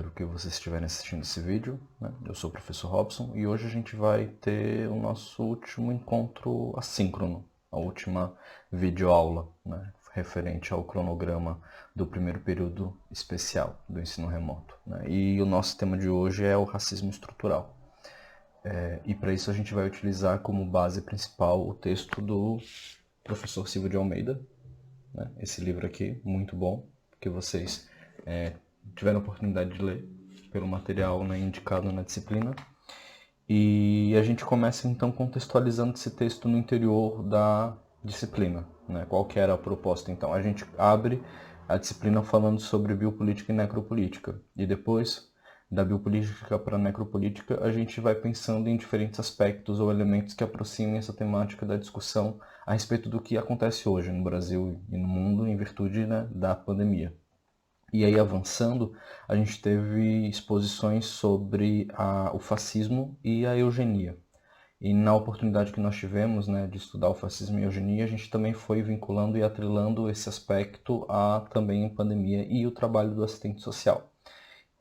horário que vocês estiverem assistindo esse vídeo, né? Eu sou o professor Robson e hoje a gente vai ter o nosso último encontro assíncrono, a última videoaula, né? Referente ao cronograma do primeiro período especial do ensino remoto, né? E o nosso tema de hoje é o racismo estrutural. E para isso a gente vai utilizar como base principal o texto do professor Silvio de Almeida, né? Esse livro aqui, muito bom, que vocês tiveram a oportunidade de ler pelo material, né, indicado na disciplina. E a gente começa então contextualizando esse texto no interior da disciplina, né? Qual que era a proposta então? A gente abre a disciplina falando sobre biopolítica e necropolítica, e depois da biopolítica para a necropolítica a gente vai pensando em diferentes aspectos ou elementos que aproximem essa temática da discussão a respeito do que acontece hoje no Brasil e no mundo em virtude, né, da pandemia. E aí, avançando, a gente teve exposições sobre o fascismo e a eugenia. E na oportunidade que nós tivemos, né, de estudar o fascismo e a eugenia, a gente também foi vinculando e atrelando esse aspecto a também a pandemia e o trabalho do assistente social.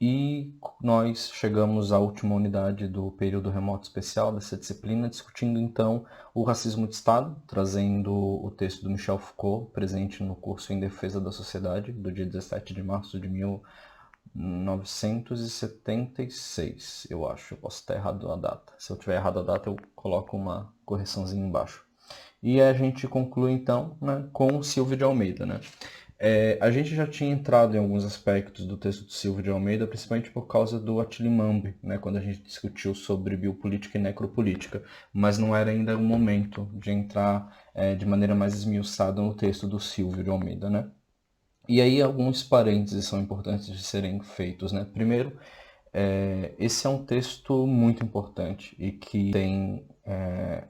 E nós chegamos à última unidade do período remoto especial dessa disciplina, discutindo então o racismo de Estado, trazendo o texto do Michel Foucault, presente no curso Em Defesa da Sociedade, do dia 17 de março de 1976, eu acho. Eu posso estar errado a data. Se eu tiver errado a data, eu coloco uma correçãozinha embaixo. E a gente conclui então, né, com o Silvio de Almeida, né? A gente já tinha entrado em alguns aspectos do texto do Silvio de Almeida, principalmente por causa do Atilimambe, né, quando a gente discutiu sobre biopolítica e necropolítica, mas não era ainda o momento de entrar de maneira mais esmiuçada no texto do Silvio de Almeida, né? E aí alguns parênteses são importantes de serem feitos, né? Primeiro, esse é um texto muito importante e que tem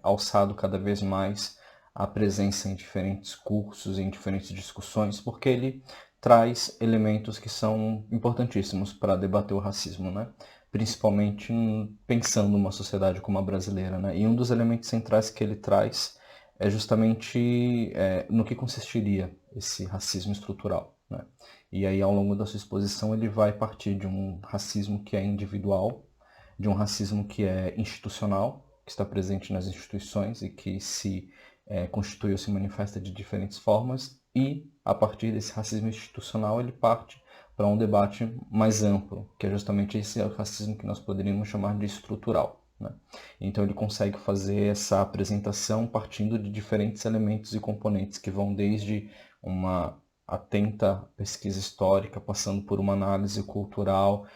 alçado cada vez mais a presença em diferentes cursos, em diferentes discussões, porque ele traz elementos que são importantíssimos para debater o racismo, né? Principalmente pensando numa sociedade como a brasileira, né? E um dos elementos centrais que ele traz é justamente no que consistiria esse racismo estrutural, né? E aí, ao longo da sua exposição, ele vai partir de um racismo que é individual, de um racismo que é institucional, que está presente nas instituições e que se constitui ou se manifesta de diferentes formas, e, a partir desse racismo institucional, ele parte para um debate mais amplo, que é justamente esse racismo que nós poderíamos chamar de estrutural, né? Então ele consegue fazer essa apresentação partindo de diferentes elementos e componentes que vão desde uma atenta pesquisa histórica, passando por uma análise cultural,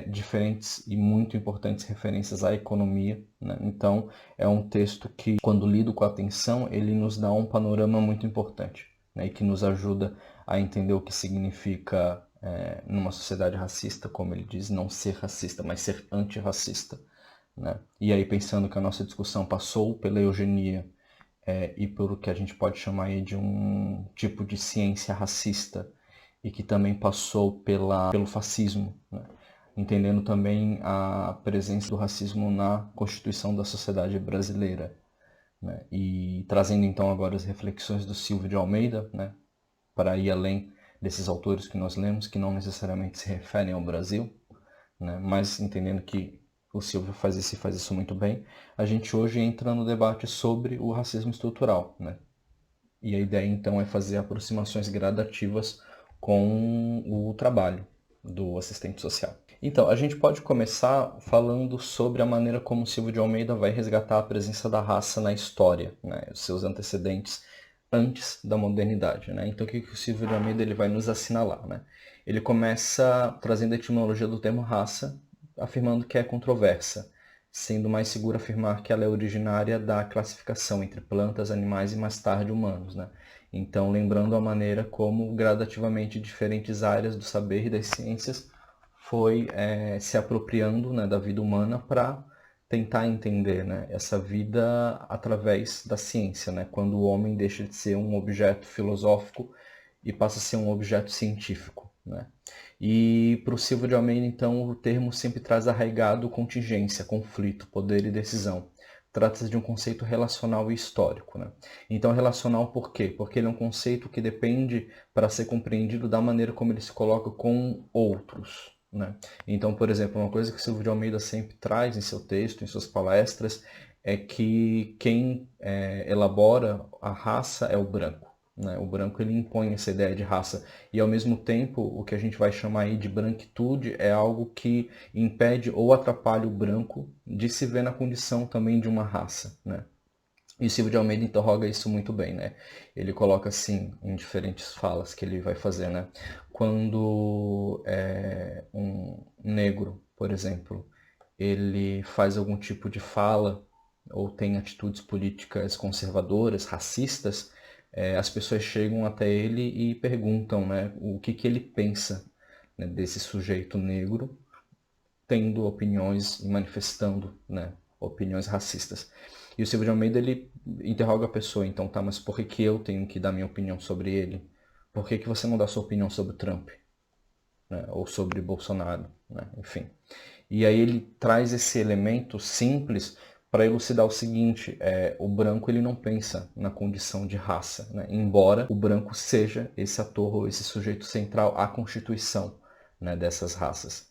diferentes e muito importantes referências à economia, né? Então, é um texto que, quando lido com atenção, ele nos dá um panorama muito importante, né? E que nos ajuda a entender o que significa, numa sociedade racista, como ele diz, não ser racista, mas ser antirracista, né? E aí, pensando que a nossa discussão passou pela eugenia, e pelo que a gente pode chamar aí de um tipo de ciência racista, e que também passou pelo fascismo, né? Entendendo também a presença do racismo na constituição da sociedade brasileira, né? E trazendo então agora as reflexões do Silvio de Almeida, né, para ir além desses autores que nós lemos, que não necessariamente se referem ao Brasil, né, mas entendendo que o Silvio faz isso muito bem, a gente hoje entra no debate sobre o racismo estrutural, né? E a ideia então é fazer aproximações gradativas com o trabalho do assistente social. Então, a gente pode começar falando sobre a maneira como Silvio de Almeida vai resgatar a presença da raça na história, né, os seus antecedentes antes da modernidade, né? Então, o que o Silvio de Almeida ele vai nos assinalar, né? Ele começa trazendo a etimologia do termo raça, afirmando que é controversa, sendo mais seguro afirmar que ela é originária da classificação entre plantas, animais e mais tarde humanos, né? Então, lembrando a maneira como gradativamente diferentes áreas do saber e das ciências foi se apropriando, né, da vida humana para tentar entender, né, essa vida através da ciência, né, quando o homem deixa de ser um objeto filosófico e passa a ser um objeto científico, né? E para o Silva de Almeida, então, o termo sempre traz arraigado contingência, conflito, poder e decisão. Trata-se de um conceito relacional e histórico, né? Então, relacional por quê? Porque ele é um conceito que depende para ser compreendido da maneira como ele se coloca com outros, né? Então, por exemplo, uma coisa que o Silvio de Almeida sempre traz em seu texto, em suas palestras, é que quem elabora a raça é o branco, né? O branco ele impõe essa ideia de raça e, ao mesmo tempo, o que a gente vai chamar aí de branquitude é algo que impede ou atrapalha o branco de se ver na condição também de uma raça, né? E o Silvio de Almeida interroga isso muito bem, né? Ele coloca assim, em diferentes falas que ele vai fazer, né? Quando um negro, por exemplo, ele faz algum tipo de fala ou tem atitudes políticas conservadoras, racistas, as pessoas chegam até ele e perguntam, né, o que ele pensa, né, desse sujeito negro tendo opiniões e manifestando, né, opiniões racistas. E o Silvio de Almeida, ele interroga a pessoa, então, tá, mas por que que eu tenho que dar minha opinião sobre ele? Por que que você não dá sua opinião sobre o Trump, né, ou sobre Bolsonaro, né, enfim. E aí ele traz esse elemento simples para elucidar o seguinte, o branco ele não pensa na condição de raça, né, embora o branco seja esse ator ou esse sujeito central à constituição, né, dessas raças.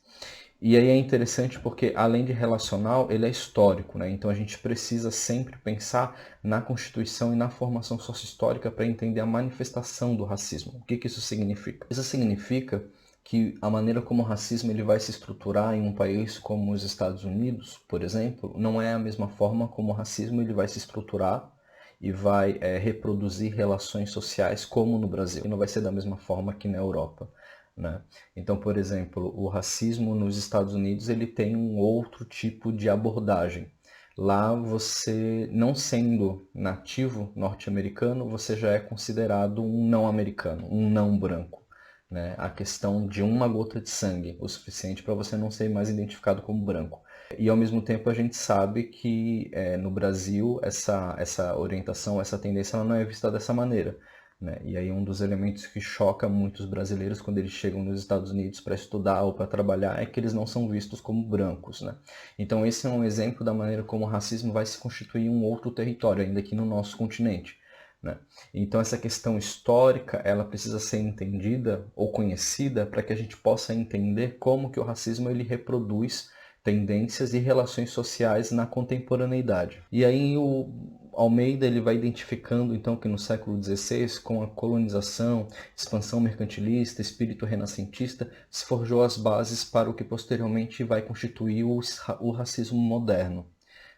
E aí é interessante porque, além de relacional, ele é histórico, né? Então a gente precisa sempre pensar na constituição e na formação sócio-histórica para entender a manifestação do racismo. O que que isso significa? Isso significa que a maneira como o racismo ele vai se estruturar em um país como os Estados Unidos, por exemplo, não é a mesma forma como o racismo ele vai se estruturar e vai reproduzir relações sociais como no Brasil. E não vai ser da mesma forma que na Europa, né? Então, por exemplo, o racismo nos Estados Unidos ele tem um outro tipo de abordagem. Lá você, não sendo nativo norte-americano, você já é considerado um não americano, um não branco, né? A questão de uma gota de sangue, o suficiente para você não ser mais identificado como branco. E ao mesmo tempo a gente sabe que no Brasil essa orientação, essa tendência ela não é vista dessa maneira, né? E aí um dos elementos que choca muitos brasileiros quando eles chegam nos Estados Unidos para estudar ou para trabalhar é que eles não são vistos como brancos, né? Então esse é um exemplo da maneira como o racismo vai se constituir em um outro território, ainda aqui no nosso continente, né? Então essa questão histórica ela precisa ser entendida ou conhecida para que a gente possa entender como que o racismo ele reproduz tendências e relações sociais na contemporaneidade. E aí o Almeida ele vai identificando então que no século XVI, com a colonização, expansão mercantilista, espírito renascentista, se forjou as bases para o que posteriormente vai constituir o racismo moderno,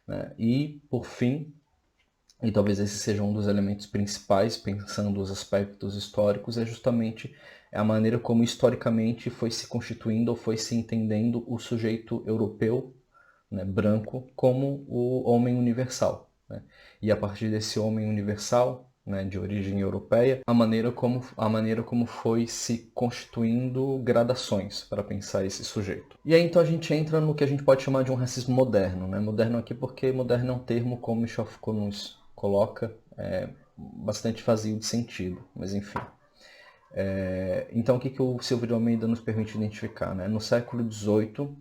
né? E, por fim, e talvez esse seja um dos elementos principais, pensando os aspectos históricos, é justamente a maneira como historicamente foi se constituindo ou foi se entendendo o sujeito europeu, né, branco, como o homem universal, né? E a partir desse homem universal, né, de origem europeia, a maneira como foi se constituindo gradações para pensar esse sujeito. E aí então a gente entra no que a gente pode chamar de um racismo moderno, né? Moderno aqui porque moderno é um termo, como Michel Foucault nos coloca, bastante vazio de sentido, mas enfim. Então o que que o Silvio de Almeida nos permite identificar, né? No século XVIII,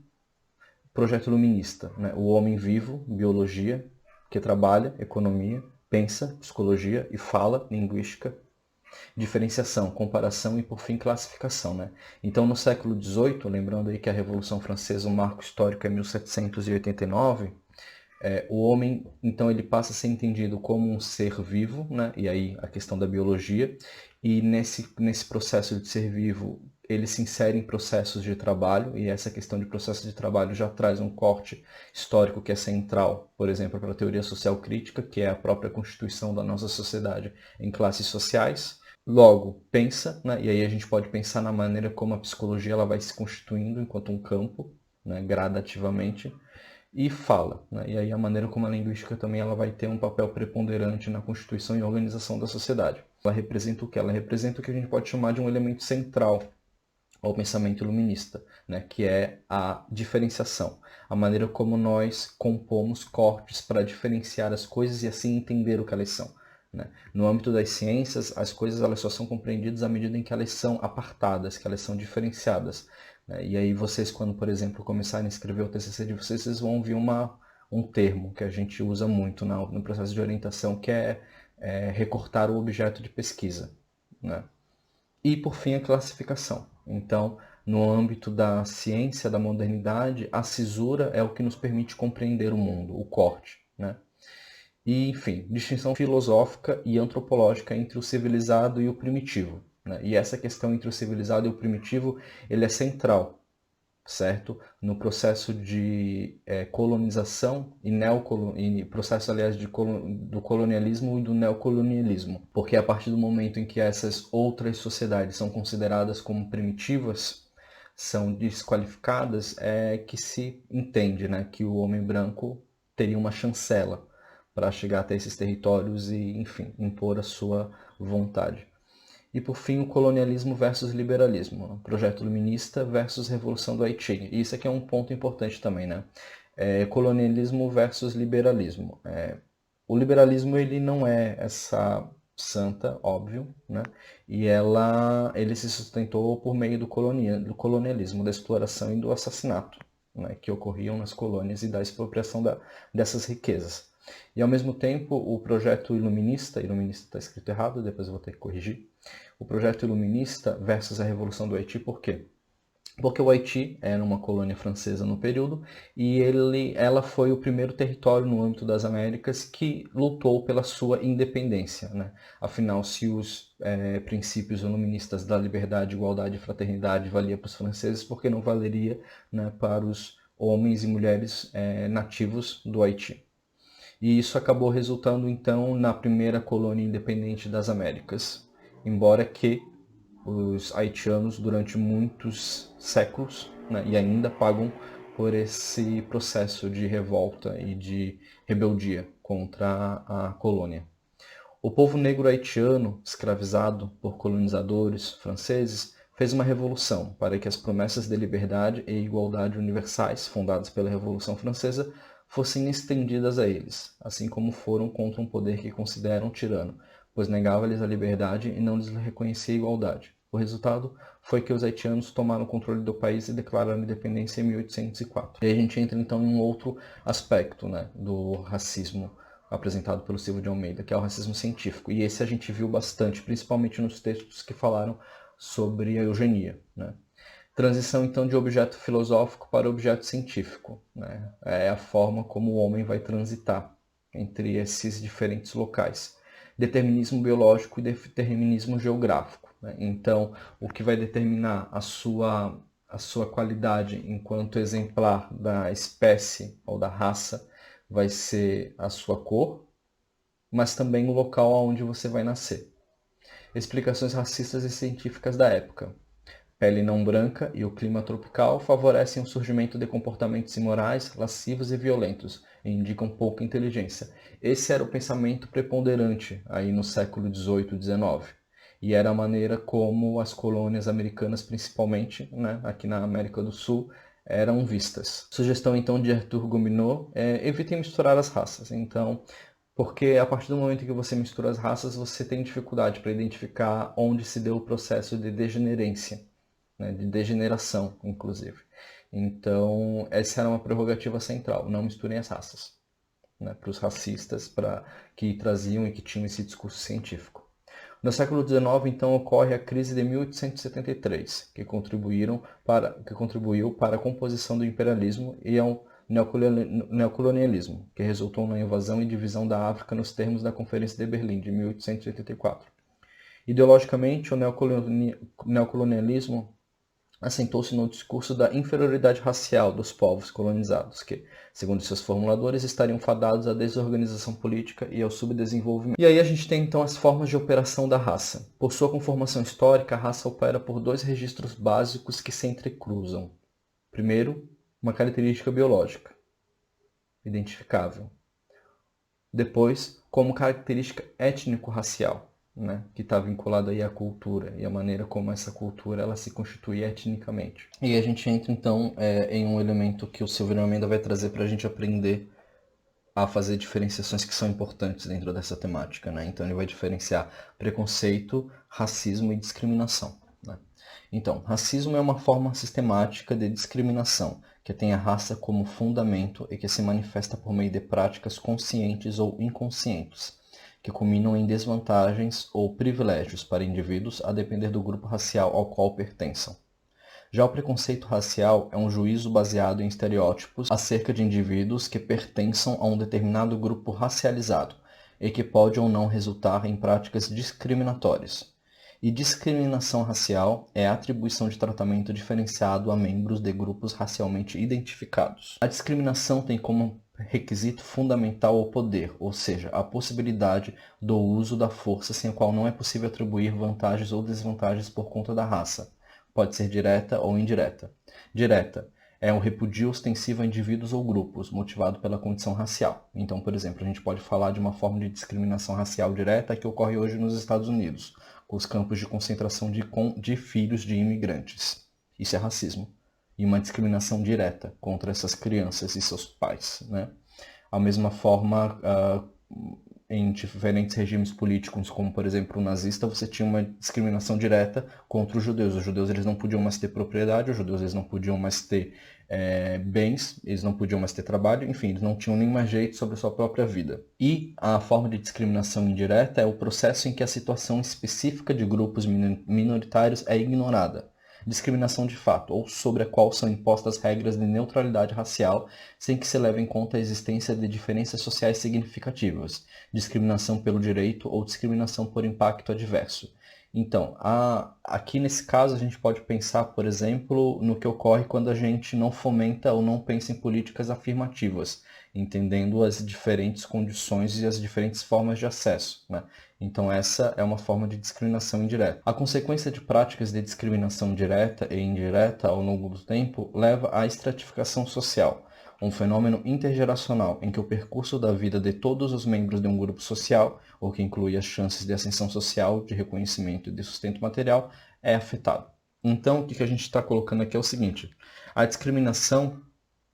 projeto iluminista, né? O homem vivo, biologia, que trabalha, economia, pensa, psicologia e fala, linguística, diferenciação, comparação e, por fim, classificação, né? Então, no século XVIII, lembrando aí que a Revolução Francesa, o marco histórico é 1789, o homem, então, ele passa a ser entendido como um ser vivo, né? E aí a questão da biologia, e nesse processo de ser vivo, ele se insere em processos de trabalho, e essa questão de processo de trabalho já traz um corte histórico que é central, por exemplo, para a teoria social crítica, que é a própria constituição da nossa sociedade em classes sociais. Logo, pensa, né? E aí a gente pode pensar na maneira como a psicologia ela vai se constituindo enquanto um campo, né? Gradativamente, e fala, né? E aí a maneira como a linguística também ela vai ter um papel preponderante na constituição e organização da sociedade. Ela representa o que? Ela representa o que a gente pode chamar de um elemento central ao pensamento iluminista, né? Que é a diferenciação, a maneira como nós compomos cortes para diferenciar as coisas e assim entender o que elas são, né? No âmbito das ciências, as coisas elas só são compreendidas à medida em que elas são apartadas, que elas são diferenciadas, né? E aí vocês, quando, por exemplo, começarem a escrever o TCC de vocês, vocês vão ouvir um termo que a gente usa muito no processo de orientação, que é recortar o objeto de pesquisa, né? E, por fim, a classificação. Então, No âmbito da ciência, da modernidade, a cisura é o que nos permite compreender o mundo, o corte, né? E, enfim, distinção filosófica e antropológica entre o civilizado e o primitivo, né? E essa questão entre o civilizado e o primitivo, ele é central, certo? No processo de colonização e processo, aliás, do colonialismo e do neocolonialismo. Porque a partir do momento em que essas outras sociedades são consideradas como primitivas, são desqualificadas, é que se entende, né, que o homem branco teria uma chancela para chegar até esses territórios e, enfim, impor a sua vontade. E, por fim, o colonialismo versus liberalismo, o projeto iluminista versus revolução do Haiti. E isso aqui é um ponto importante também, né? Colonialismo versus liberalismo. O liberalismo, ele não é essa santa, óbvio, né? E ele se sustentou por meio do colonialismo, da exploração e do assassinato, né, que ocorriam nas colônias e da expropriação dessas riquezas. E, ao mesmo tempo, o projeto iluminista está escrito errado, depois eu vou ter que corrigir, o projeto iluminista versus a Revolução do Haiti, por quê? Porque o Haiti era uma colônia francesa no período e ela foi o primeiro território no âmbito das Américas que lutou pela sua independência, né? Afinal, se os princípios iluministas da liberdade, igualdade e fraternidade valia para os franceses, por que não valeria, né, para os homens e mulheres nativos do Haiti? E isso acabou resultando, então, na primeira colônia independente das Américas, embora que os haitianos, durante muitos séculos, né, e ainda pagam por esse processo de revolta e de rebeldia contra a colônia. O povo negro haitiano, escravizado por colonizadores franceses, fez uma revolução para que as promessas de liberdade e igualdade universais, fundadas pela Revolução Francesa, fossem estendidas a eles, assim como foram contra um poder que consideram tirano, pois negava-lhes a liberdade e não lhes reconhecia a igualdade. O resultado foi que os haitianos tomaram o controle do país e declararam a independência em 1804. E aí a gente entra então em um outro aspecto, né, do racismo apresentado pelo Silvio de Almeida, que é o racismo científico. E esse a gente viu bastante, principalmente nos textos que falaram sobre a eugenia, né? Transição, então, de objeto filosófico para objeto científico, né? É a forma como o homem vai transitar entre esses diferentes locais. Determinismo biológico e determinismo geográfico, né? Então, o que vai determinar a sua qualidade enquanto exemplar da espécie ou da raça vai ser a sua cor, mas também o local onde você vai nascer. Explicações racistas e científicas da época. Pele não branca e o clima tropical favorecem o surgimento de comportamentos imorais, lascivos e violentos, e indicam pouca inteligência. Esse era o pensamento preponderante aí no século XVIII e XIX. E era a maneira como as colônias americanas, principalmente, né, aqui na América do Sul, eram vistas. Sugestão, então, de Arthur Gobineau é evitem misturar as raças. Então, porque a partir do momento que você mistura as raças, você tem dificuldade para identificar onde se deu o processo de degenerência, né, de degeneração, inclusive. Então, essa era uma prerrogativa central, não misturem as raças, né, para os racistas que traziam e que tinham esse discurso científico. No século XIX, então, ocorre a crise de 1873, que contribuiu para a composição do imperialismo e ao neocolonialismo, que resultou na invasão e divisão da África nos termos da Conferência de Berlim, de 1884. Ideologicamente, o neocolonialismo assentou-se no discurso da inferioridade racial dos povos colonizados, que, segundo seus formuladores, estariam fadados à desorganização política e ao subdesenvolvimento. E aí a gente tem então as formas de operação da raça. Por sua conformação histórica, a raça opera por dois registros básicos que se entrecruzam. Primeiro, uma característica biológica, identificável. Depois, como característica étnico-racial, né, que está vinculada aí à cultura e a maneira como essa cultura ela se constitui etnicamente. E a gente entra então em um elemento que o Silvio Almeida vai trazer para a gente aprender a fazer diferenciações que são importantes dentro dessa temática, né? Então ele vai diferenciar preconceito, racismo e discriminação, né? Então, racismo é uma forma sistemática de discriminação que tem a raça como fundamento e que se manifesta por meio de práticas conscientes ou inconscientes, que culminam em desvantagens ou privilégios para indivíduos a depender do grupo racial ao qual pertençam. Já o preconceito racial é um juízo baseado em estereótipos acerca de indivíduos que pertençam a um determinado grupo racializado e que pode ou não resultar em práticas discriminatórias. E discriminação racial é a atribuição de tratamento diferenciado a membros de grupos racialmente identificados. A discriminação tem como requisito fundamental o poder, ou seja, a possibilidade do uso da força sem a qual não é possível atribuir vantagens ou desvantagens por conta da raça. Pode ser direta ou indireta. Direta é um repudio ostensivo a indivíduos ou grupos, motivado pela condição racial. Então, por exemplo, a gente pode falar de uma forma de discriminação racial direta que ocorre hoje nos Estados Unidos, com os campos de concentração de filhos de imigrantes. Isso é racismo. E uma discriminação direta contra essas crianças e seus pais, né? A mesma forma, em diferentes regimes políticos, como por exemplo o nazista, você tinha uma discriminação direta contra os judeus. Os judeus eles não podiam mais ter propriedade, os judeus eles não podiam mais ter bens, eles não podiam mais ter trabalho, enfim, eles não tinham nem mais jeito sobre a sua própria vida. E a forma de discriminação indireta é o processo em que a situação específica de grupos minoritários é ignorada. Discriminação de fato, ou sobre a qual são impostas regras de neutralidade racial, sem que se leve em conta a existência de diferenças sociais significativas, discriminação pelo direito ou discriminação por impacto adverso. Então, aqui nesse caso a gente pode pensar, por exemplo, no que ocorre quando a gente não fomenta ou não pensa em políticas afirmativas, entendendo as diferentes condições e as diferentes formas de acesso, né? Então essa é uma forma de discriminação indireta. A consequência de práticas de discriminação direta e indireta ao longo do tempo leva à estratificação social, um fenômeno intergeracional em que o percurso da vida de todos os membros de um grupo social, o que inclui as chances de ascensão social, de reconhecimento e de sustento material, é afetado. Então, o que a gente está colocando aqui é o seguinte: a discriminação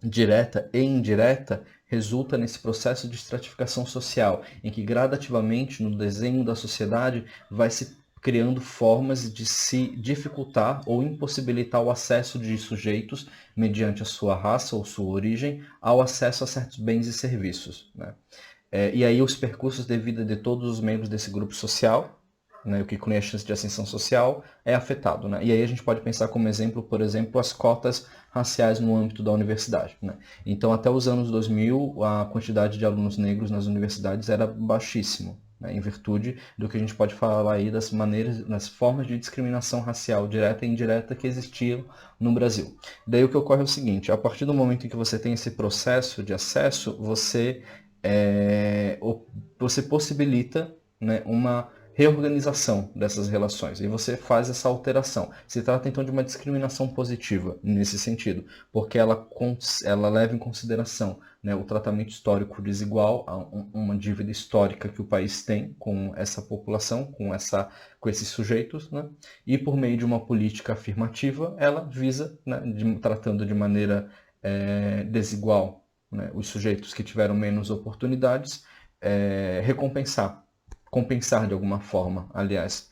direta e indireta resulta nesse processo de estratificação social, em que gradativamente no desenho da sociedade vai se criando formas de se dificultar ou impossibilitar o acesso de sujeitos, mediante a sua raça ou sua origem, ao acesso a certos bens e serviços, né? E aí os percursos de vida de todos os membros desse grupo social, né, o que inclui a chance de ascensão social, é afetado, né? E aí a gente pode pensar como exemplo, por exemplo, as cotas raciais no âmbito da universidade, né? Então, até os anos 2000, a quantidade de alunos negros nas universidades era baixíssima, né, em virtude do que a gente pode falar aí das maneiras, das formas de discriminação racial direta e indireta que existiam no Brasil. Daí o que ocorre é o seguinte: a partir do momento em que você tem esse processo de acesso, você possibilita, né, uma reorganização dessas relações, e você faz essa alteração. Se trata então de uma discriminação positiva nesse sentido, porque ela leva em consideração, né, o tratamento histórico desigual, uma dívida histórica que o país tem com essa população, com esses sujeitos, né, e por meio de uma política afirmativa, ela visa, né, tratando de maneira desigual, né, os sujeitos que tiveram menos oportunidades, compensar de alguma forma, aliás,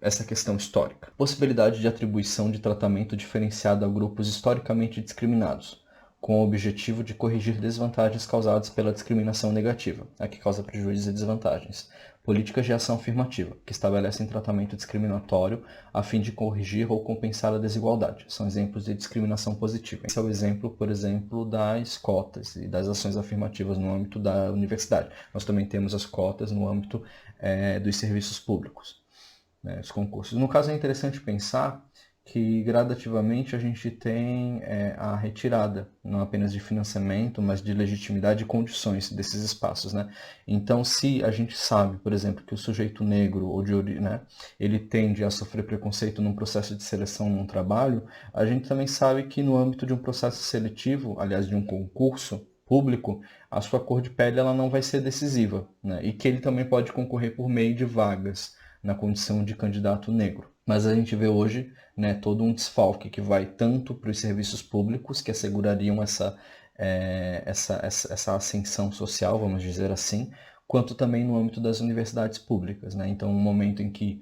essa questão histórica. Possibilidade de atribuição de tratamento diferenciado a grupos historicamente discriminados, com o objetivo de corrigir desvantagens causadas pela discriminação negativa, a que causa prejuízos e desvantagens. Políticas de ação afirmativa, que estabelecem tratamento discriminatório a fim de corrigir ou compensar a desigualdade. São exemplos de discriminação positiva. Esse é o exemplo, por exemplo, das cotas e das ações afirmativas no âmbito da universidade. Nós também temos as cotas no âmbito dos serviços públicos, né, os concursos. No caso, é interessante pensar que gradativamente a gente tem a retirada, não apenas de financiamento, mas de legitimidade e condições desses espaços, né? Então, se a gente sabe, por exemplo, que o sujeito negro ou né, ele tende a sofrer preconceito num processo de seleção num trabalho, a gente também sabe que no âmbito de um processo seletivo, aliás, de um concurso público, a sua cor de pele ela não vai ser decisiva, né? E que ele também pode concorrer por meio de vagas na condição de candidato negro. Mas a gente vê hoje, né, todo um desfalque que vai tanto para os serviços públicos, que assegurariam essa ascensão social, vamos dizer assim, quanto também no âmbito das universidades públicas, né? Então, um momento em que,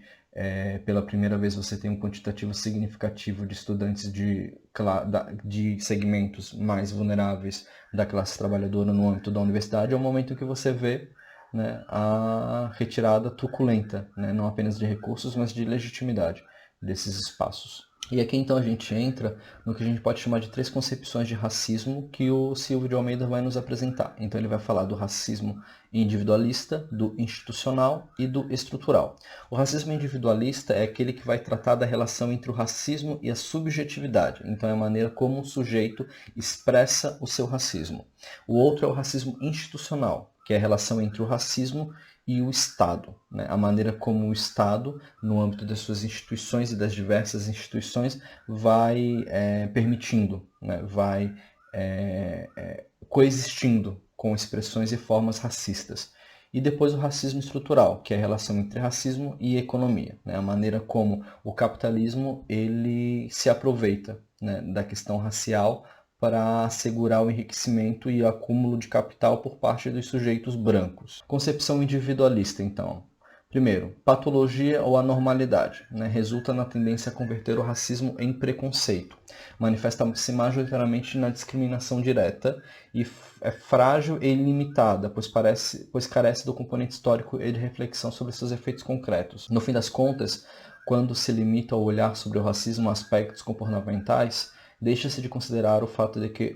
pela primeira vez, você tem um quantitativo significativo de estudantes de segmentos mais vulneráveis da classe trabalhadora no âmbito da universidade, é um momento em que você vê, né, a retirada truculenta, né, não apenas de recursos, mas de legitimidade desses espaços. E aqui então a gente entra no que a gente pode chamar de 3 concepções de racismo que o Silvio de Almeida vai nos apresentar. Então ele vai falar do racismo individualista, do institucional e do estrutural. O racismo individualista é aquele que vai tratar da relação entre o racismo e a subjetividade. Então é a maneira como o sujeito expressa o seu racismo. O outro é o racismo institucional, que é a relação entre o racismo e o Estado, né? A maneira como o Estado, no âmbito das suas instituições e das diversas instituições, vai permitindo, né? Vai coexistindo com expressões e formas racistas. E depois o racismo estrutural, que é a relação entre racismo e economia, né? A maneira como o capitalismo ele se aproveita, né, da questão racial para assegurar o enriquecimento e acúmulo de capital por parte dos sujeitos brancos. Concepção individualista, então. Primeiro, patologia ou anormalidade, né? Resulta na tendência a converter o racismo em preconceito. Manifesta-se majoritariamente na discriminação direta e é frágil e ilimitada, pois carece do componente histórico e de reflexão sobre seus efeitos concretos. No fim das contas, quando se limita a olhar sobre o racismo a aspectos comportamentais, deixa-se de considerar o fato de que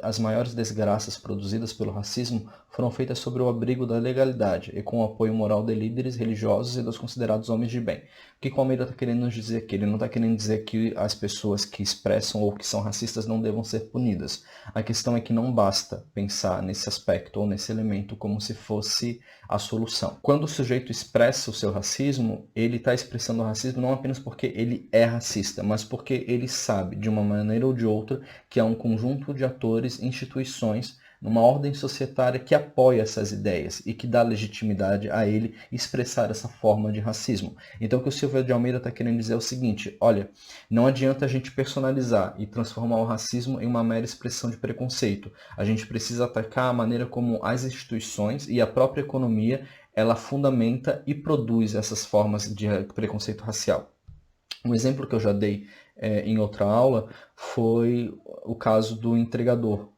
as maiores desgraças produzidas pelo racismo foram feitas sob o abrigo da legalidade e com o apoio moral de líderes religiosos e dos considerados homens de bem. O que o Almeida está querendo nos dizer aqui? Ele não está querendo dizer que as pessoas que expressam ou que são racistas não devam ser punidas. A questão é que não basta pensar nesse aspecto ou nesse elemento como se fosse a solução. Quando o sujeito expressa o seu racismo, ele está expressando o racismo não apenas porque ele é racista, mas porque ele sabe, de uma maneira ou de outra, que há um conjunto de atores, instituições, numa ordem societária que apoia essas ideias e que dá legitimidade a ele expressar essa forma de racismo. Então o que o Silvio de Almeida está querendo dizer é o seguinte: olha, não adianta a gente personalizar e transformar o racismo em uma mera expressão de preconceito. A gente precisa atacar a maneira como as instituições e a própria economia ela fundamenta e produz essas formas de preconceito racial. Um exemplo que eu já dei em outra aula foi o caso do entregador,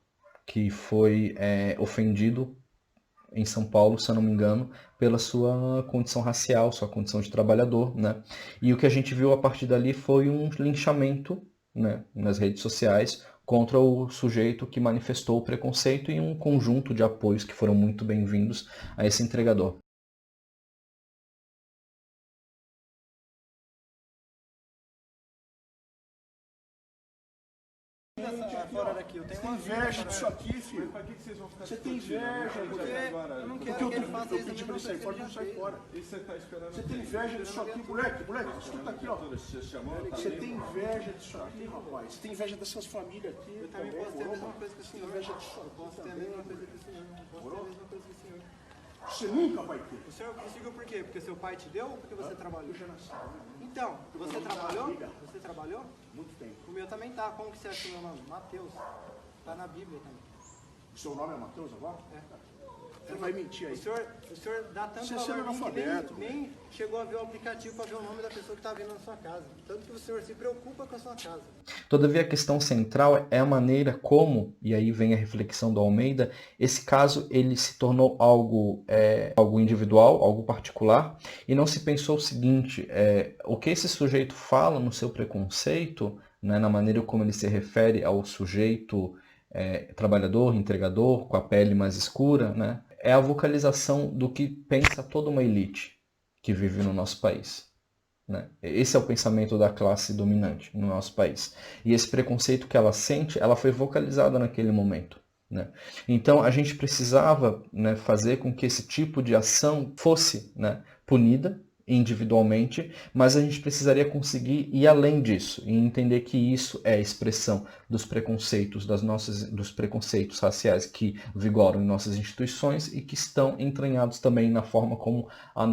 que foi ofendido em São Paulo, se eu não me engano, pela sua condição racial, sua condição de trabalhador, né? E o que a gente viu a partir dali foi um linchamento, né, nas redes sociais contra o sujeito que manifestou o preconceito e um conjunto de apoios que foram muito bem-vindos a esse entregador. Fora daqui, eu tenho uma inveja disso aqui, filho. Pra que vocês vão ficar? Você tem inveja, Eu não quero que ele faça isso. Eu pedi pra ele sair fora, não sai fora. E você tá esperando? Você tem inveja disso aqui, moleque, escuta aqui, ó. Você tem inveja disso aqui, rapaz. Você tem inveja dessas famílias aqui. Eu também posso ter a mesma coisa que o senhor. Inveja disso aqui. Posso ter a mesma coisa que o senhor. Posso ter a mesma coisa que o senhor. Você nunca vai ter. O senhor conseguiu por quê? Porque seu pai te deu ou porque você trabalhou? Eu já nasci. Então, você trabalhou? Você trabalhou? Muito tempo. O meu também tá. Como que você acha o meu nome? Mateus. Tá na Bíblia também. O seu nome é Mateus agora? É. Você vai mentir aí. O senhor dá tanto Você é valor a mim que analfabeto, nem chegou a ver o aplicativo para ver o nome da pessoa que está vindo na sua casa. Tanto que o senhor se preocupa com a sua casa. Todavia, a questão central é a maneira como, e aí vem a reflexão do Almeida, esse caso ele se tornou algo individual, algo particular, e não se pensou o seguinte: o que esse sujeito fala no seu preconceito, né, na maneira como ele se refere ao sujeito trabalhador, entregador, com a pele mais escura, né, é a vocalização do que pensa toda uma elite que vive no nosso país. Né? Esse é o pensamento da classe dominante no nosso país. E esse preconceito que ela sente, ela foi vocalizada naquele momento. Né? Então a gente precisava, né, fazer com que esse tipo de ação fosse, né, punida individualmente, mas a gente precisaria conseguir ir além disso e entender que isso é a expressão dos preconceitos, dos preconceitos raciais que vigoram em nossas instituições e que estão entranhados também na forma como o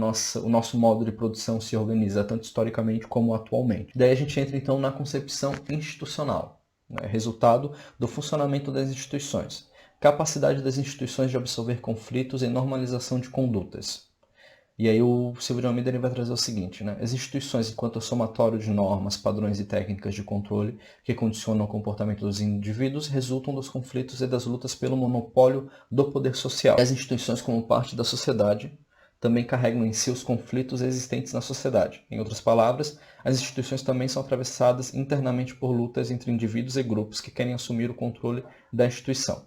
nosso modo de produção se organiza, tanto historicamente como atualmente. Daí a gente entra então na concepção institucional, né, resultado do funcionamento das instituições, capacidade das instituições de absorver conflitos e normalização de condutas. E aí o Silvio de Almeida vai trazer o seguinte, né? As instituições, enquanto somatório de normas, padrões e técnicas de controle que condicionam o comportamento dos indivíduos, resultam dos conflitos e das lutas pelo monopólio do poder social. As instituições, como parte da sociedade, também carregam em si os conflitos existentes na sociedade. Em outras palavras, as instituições também são atravessadas internamente por lutas entre indivíduos e grupos que querem assumir o controle da instituição.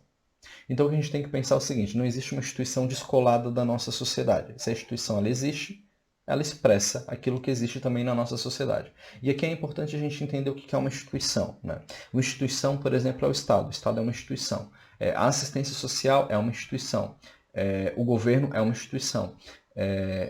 Então o que a gente tem que pensar é o seguinte: não existe uma instituição descolada da nossa sociedade. Se a instituição ela existe, ela expressa aquilo que existe também na nossa sociedade. E aqui é importante a gente entender o que é uma instituição, né? Uma instituição, por exemplo, é o Estado. O Estado é uma instituição. A assistência social é uma instituição. O governo é uma instituição.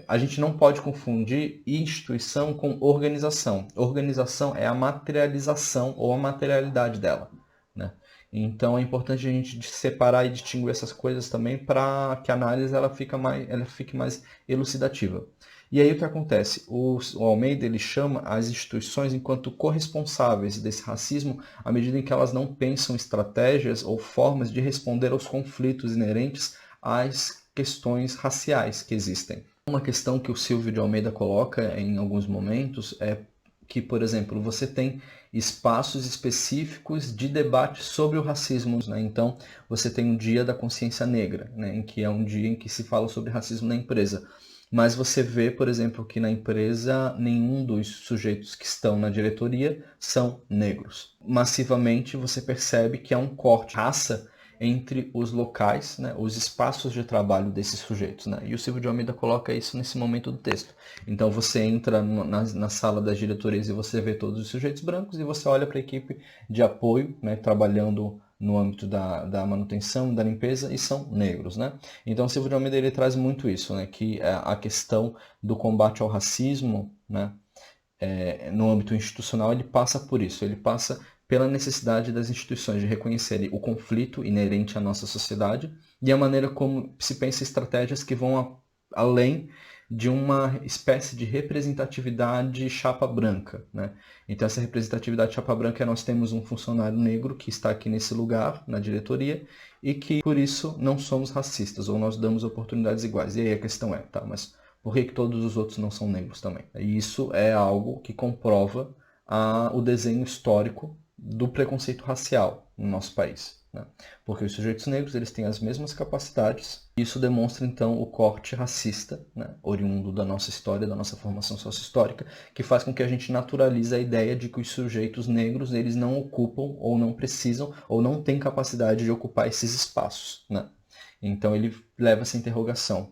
A gente não pode confundir instituição com organização. Organização é a materialização ou a materialidade dela, né? Então é importante a gente separar e distinguir essas coisas também para que a análise ela fique mais elucidativa. E aí o que acontece? O Almeida ele chama as instituições enquanto corresponsáveis desse racismo à medida em que elas não pensam estratégias ou formas de responder aos conflitos inerentes às questões raciais que existem. Uma questão que o Silvio de Almeida coloca em alguns momentos é que, por exemplo, você tem espaços específicos de debate sobre o racismo, né? Então, você tem o Dia da Consciência Negra, né? Em que é um dia em que se fala sobre racismo na empresa. Mas você vê, por exemplo, que na empresa nenhum dos sujeitos que estão na diretoria são negros. Massivamente você percebe que há um corte de raça entre os locais, né, os espaços de trabalho desses sujeitos, né? E o Silvio de Almeida coloca isso nesse momento do texto. Então você entra na sala das diretorias e você vê todos os sujeitos brancos e você olha para a equipe de apoio, né, trabalhando no âmbito da manutenção, da limpeza, e são negros, né? Então o Silvio de Almeida ele traz muito isso, né, que a questão do combate ao racismo, né, no âmbito institucional, ele passa por isso, ele passa pela necessidade das instituições de reconhecerem o conflito inerente à nossa sociedade e a maneira como se pensa estratégias que vão além de uma espécie de representatividade chapa branca, né? Então essa representatividade chapa branca é nós temos um funcionário negro que está aqui nesse lugar, na diretoria, e que por isso não somos racistas, ou nós damos oportunidades iguais. E aí a questão é, tá, mas por que todos os outros não são negros também? E isso é algo que comprova o desenho histórico do preconceito racial no nosso país, né? Porque os sujeitos negros eles têm as mesmas capacidades. Isso demonstra então o corte racista, né, oriundo da nossa história, da nossa formação sociohistórica, que faz com que a gente naturalize a ideia de que os sujeitos negros eles não ocupam ou não precisam ou não têm capacidade de ocupar esses espaços, né? Então ele leva essa interrogação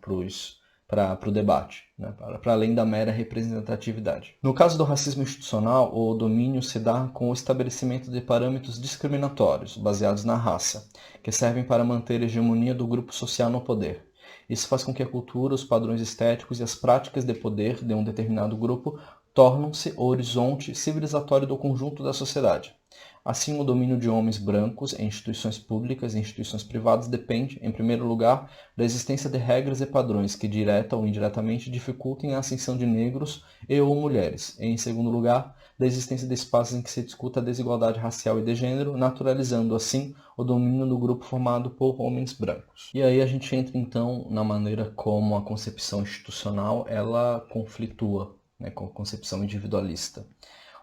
para o debate, né, para além da mera representatividade. No caso do racismo institucional, o domínio se dá com o estabelecimento de parâmetros discriminatórios, baseados na raça, que servem para manter a hegemonia do grupo social no poder. Isso faz com que a cultura, os padrões estéticos e as práticas de poder de um determinado grupo tornam-se o horizonte civilizatório do conjunto da sociedade. Assim, o domínio de homens brancos em instituições públicas e instituições privadas depende, em primeiro lugar, da existência de regras e padrões que, direta ou indiretamente, dificultem a ascensão de negros e ou mulheres, e, em segundo lugar, da existência de espaços em que se discuta a desigualdade racial e de gênero, naturalizando, assim, o domínio do grupo formado por homens brancos. E aí a gente entra, então, na maneira como a concepção institucional ela conflitua, né, com a concepção individualista.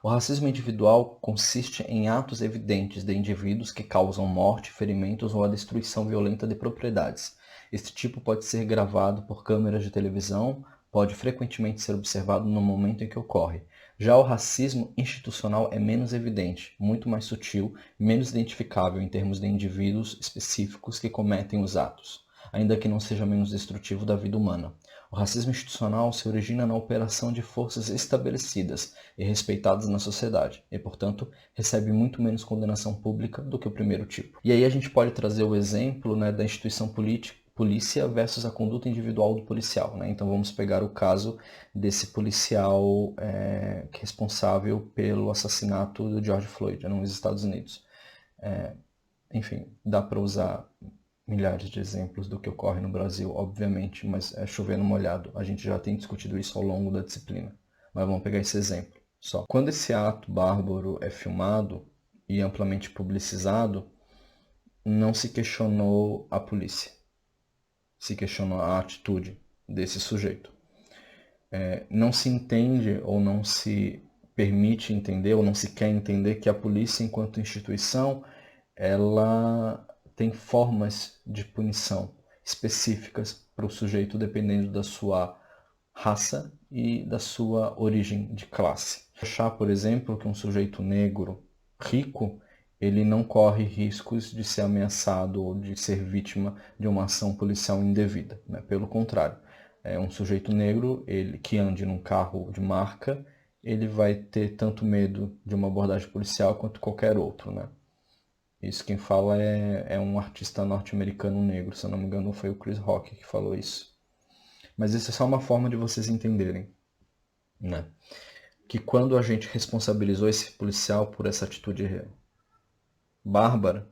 O racismo individual consiste em atos evidentes de indivíduos que causam morte, ferimentos ou a destruição violenta de propriedades. Este tipo pode ser gravado por câmeras de televisão, pode frequentemente ser observado no momento em que ocorre. Já o racismo institucional é menos evidente, muito mais sutil, menos identificável em termos de indivíduos específicos que cometem os atos, ainda que não seja menos destrutivo da vida humana. O racismo institucional se origina na operação de forças estabelecidas e respeitadas na sociedade, e, portanto, recebe muito menos condenação pública do que o primeiro tipo. E aí a gente pode trazer o exemplo, né, da instituição polícia versus a conduta individual do policial, né? Então vamos pegar o caso desse policial responsável pelo assassinato do George Floyd nos Estados Unidos. Enfim, dá para usar milhares de exemplos do que ocorre no Brasil, obviamente, mas é chover no molhado. A gente já tem discutido isso ao longo da disciplina. Mas vamos pegar esse exemplo só. Quando esse ato bárbaro é filmado e amplamente publicizado, não se questionou a polícia. Se questionou a atitude desse sujeito. Não se entende ou não se permite entender ou não se quer entender que a polícia, enquanto instituição, ela tem formas de punição específicas para o sujeito dependendo da sua raça e da sua origem de classe. Achar, por exemplo, que um sujeito negro rico, ele não corre riscos de ser ameaçado ou de ser vítima de uma ação policial indevida, né? Pelo contrário, um sujeito negro, ele que ande num carro de marca, ele vai ter tanto medo de uma abordagem policial quanto qualquer outro, né? Isso quem fala é um artista norte-americano negro, se eu não me engano foi o Chris Rock que falou isso. Mas isso é só uma forma de vocês entenderem, né? Que quando a gente responsabilizou esse policial por essa atitude bárbara,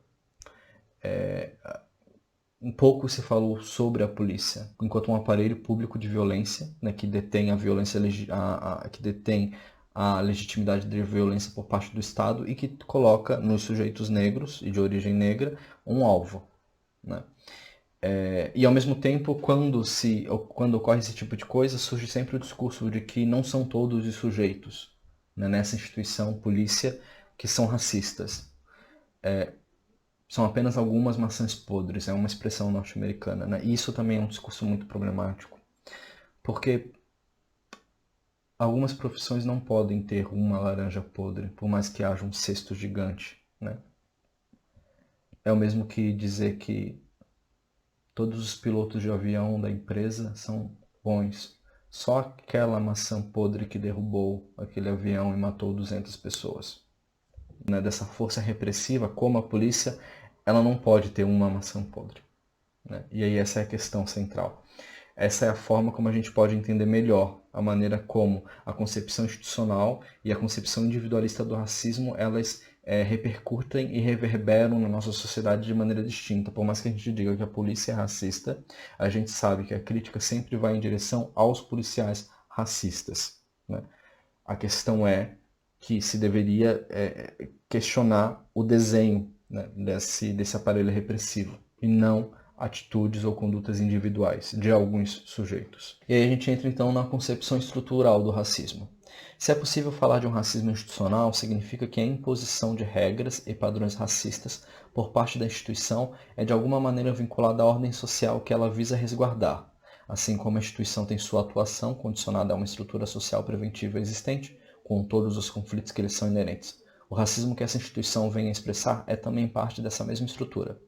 um pouco se falou sobre a polícia enquanto um aparelho público de violência, né, que detém a violência, que detém a legitimidade de violência por parte do Estado e que coloca nos sujeitos negros e de origem negra um alvo, né? E ao mesmo tempo, quando ocorre esse tipo de coisa, surge sempre o discurso de que não são todos os sujeitos, né, nessa instituição, polícia, que são racistas. São apenas algumas maçãs podres, é uma expressão norte-americana, né? E isso também é um discurso muito problemático, porque algumas profissões não podem ter uma laranja podre, por mais que haja um cesto gigante, né? É o mesmo que dizer que todos os pilotos de avião da empresa são bons. Só aquela maçã podre que derrubou aquele avião e matou 200 pessoas. Né? Dessa força repressiva, como a polícia, ela não pode ter uma maçã podre. Né? E aí essa é a questão central. Essa é a forma como a gente pode entender melhor a maneira como a concepção institucional e a concepção individualista do racismo, elas repercutem e reverberam na nossa sociedade de maneira distinta. Por mais que a gente diga que a polícia é racista, a gente sabe que a crítica sempre vai em direção aos policiais racistas. Né? A questão é que se deveria questionar o desenho, né, desse aparelho repressivo, e não atitudes ou condutas individuais de alguns sujeitos. E aí a gente entra então na concepção estrutural do racismo. Se é possível falar de um racismo institucional, significa que a imposição de regras e padrões racistas por parte da instituição é de alguma maneira vinculada à ordem social que ela visa resguardar, assim como a instituição tem sua atuação condicionada a uma estrutura social preventiva existente, com todos os conflitos que lhes são inerentes. O racismo que essa instituição vem a expressar é também parte dessa mesma estrutura.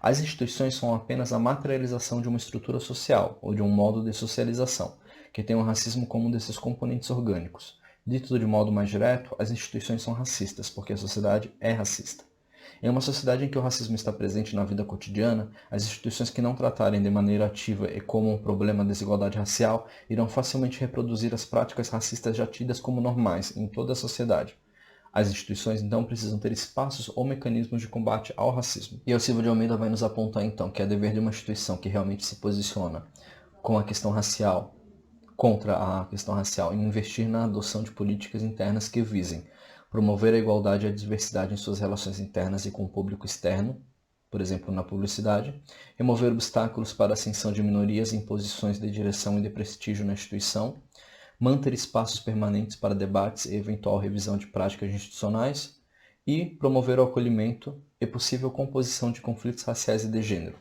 As instituições são apenas a materialização de uma estrutura social, ou de um modo de socialização, que tem o racismo como um desses componentes orgânicos. Dito de modo mais direto, as instituições são racistas, porque a sociedade é racista. Em uma sociedade em que o racismo está presente na vida cotidiana, as instituições que não tratarem de maneira ativa e como um problema a desigualdade racial irão facilmente reproduzir as práticas racistas já tidas como normais em toda a sociedade. As instituições, então, precisam ter espaços ou mecanismos de combate ao racismo. E o Silva de Almeida vai nos apontar, então, que é dever de uma instituição que realmente se posiciona com a questão racial, contra a questão racial, em investir na adoção de políticas internas que visem promover a igualdade e a diversidade em suas relações internas e com o público externo, por exemplo, na publicidade, remover obstáculos para a ascensão de minorias em posições de direção e de prestígio na instituição, manter espaços permanentes para debates e eventual revisão de práticas institucionais e promover o acolhimento e possível composição de conflitos raciais e de gênero.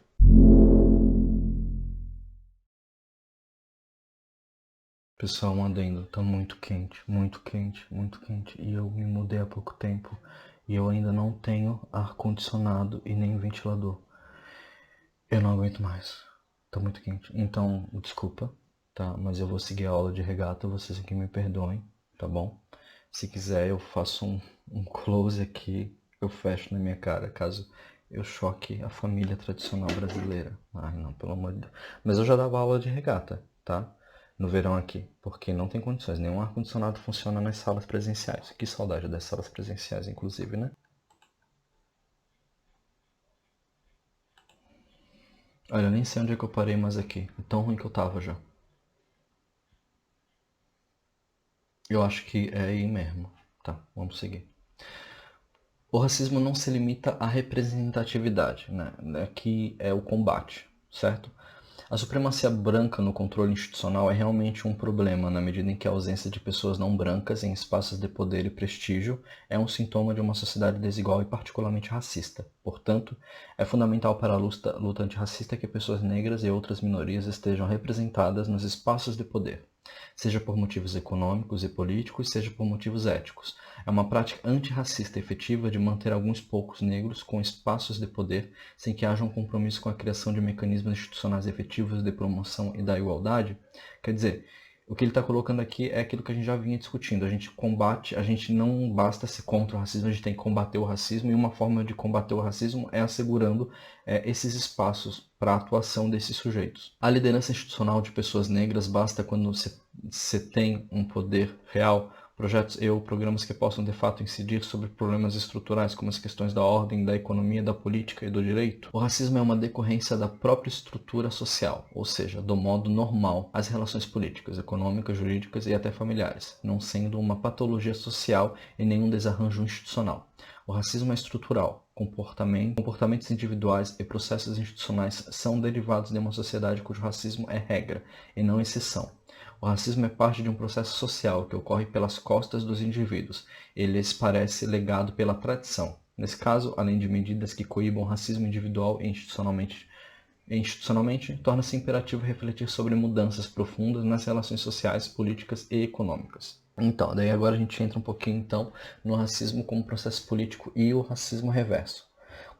Pessoal, um adendo, tá muito quente, muito quente, muito quente, e eu me mudei há pouco tempo e eu ainda não tenho ar-condicionado e nem ventilador. Eu não aguento mais, tá muito quente, então desculpa. Tá, mas eu vou seguir a aula de regata, vocês aqui me perdoem, tá bom? Se quiser eu faço um close aqui, eu fecho na minha cara, caso eu choque a família tradicional brasileira. Ai não, pelo amor de Deus. Mas eu já dava aula de regata, tá? No verão aqui, porque não tem condições, nenhum ar-condicionado funciona nas salas presenciais. Que saudade das salas presenciais, inclusive, né? Olha, eu nem sei onde é que eu parei mais aqui, tão ruim que eu tava já. Eu acho que é aí mesmo. Tá, vamos seguir. O racismo não se limita à representatividade, né? Aqui é o combate, certo? A supremacia branca no controle institucional é realmente um problema, na medida em que a ausência de pessoas não brancas em espaços de poder e prestígio é um sintoma de uma sociedade desigual e particularmente racista. Portanto, é fundamental para a luta antirracista que pessoas negras e outras minorias estejam representadas nos espaços de poder. seja por motivos econômicos e políticos, seja por motivos éticos. É uma prática antirracista efetiva de manter alguns poucos negros com espaços de poder sem que haja um compromisso com a criação de mecanismos institucionais efetivos de promoção e da igualdade. Quer dizer, o que ele está colocando aqui é aquilo que a gente já vinha discutindo. A gente não basta ser contra o racismo, a gente tem que combater o racismo, e uma forma de combater o racismo é assegurando esses espaços para a atuação desses sujeitos. A liderança institucional de pessoas negras basta quando você tem um poder real, projetos ou programas que possam de fato incidir sobre problemas estruturais como as questões da ordem, da economia, da política e do direito. O racismo é uma decorrência da própria estrutura social, ou seja, do modo normal, as relações políticas, econômicas, jurídicas e até familiares, não sendo uma patologia social e nenhum desarranjo institucional. O racismo é estrutural. Comportamentos individuais e processos institucionais são derivados de uma sociedade cujo racismo é regra e não exceção. O racismo é parte de um processo social que ocorre pelas costas dos indivíduos. Ele lhes parece legado pela tradição. Nesse caso, além de medidas que coíbam o racismo individual e institucionalmente, torna-se imperativo refletir sobre mudanças profundas nas relações sociais, políticas e econômicas. Então, daí agora a gente entra um pouquinho então no racismo como processo político e o racismo reverso.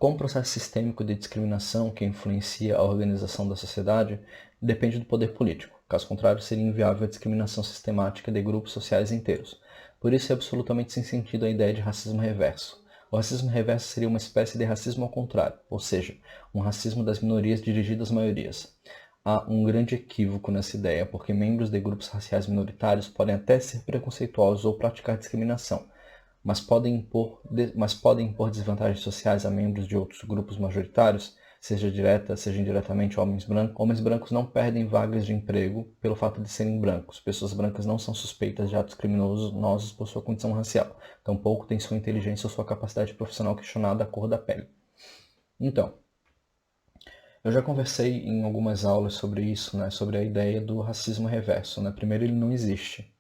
Como processo sistêmico de discriminação que influencia a organização da sociedade, depende do poder político. Caso contrário, seria inviável a discriminação sistemática de grupos sociais inteiros. Por isso é absolutamente sem sentido a ideia de racismo reverso. O racismo reverso seria uma espécie de racismo ao contrário, ou seja, um racismo das minorias dirigido às maiorias. Há um grande equívoco nessa ideia, porque membros de grupos raciais minoritários podem até ser preconceituosos ou praticar discriminação, mas podem impor desvantagens sociais a membros de outros grupos majoritários, seja direta, seja indiretamente homens brancos. Homens brancos não perdem vagas de emprego pelo fato de serem brancos. Pessoas brancas não são suspeitas de atos criminosos por sua condição racial. Tampouco tem sua inteligência ou sua capacidade profissional questionada a cor da pele. Então, eu já conversei em algumas aulas sobre isso, né, sobre a ideia do racismo reverso. Né? Primeiro, ele não existe.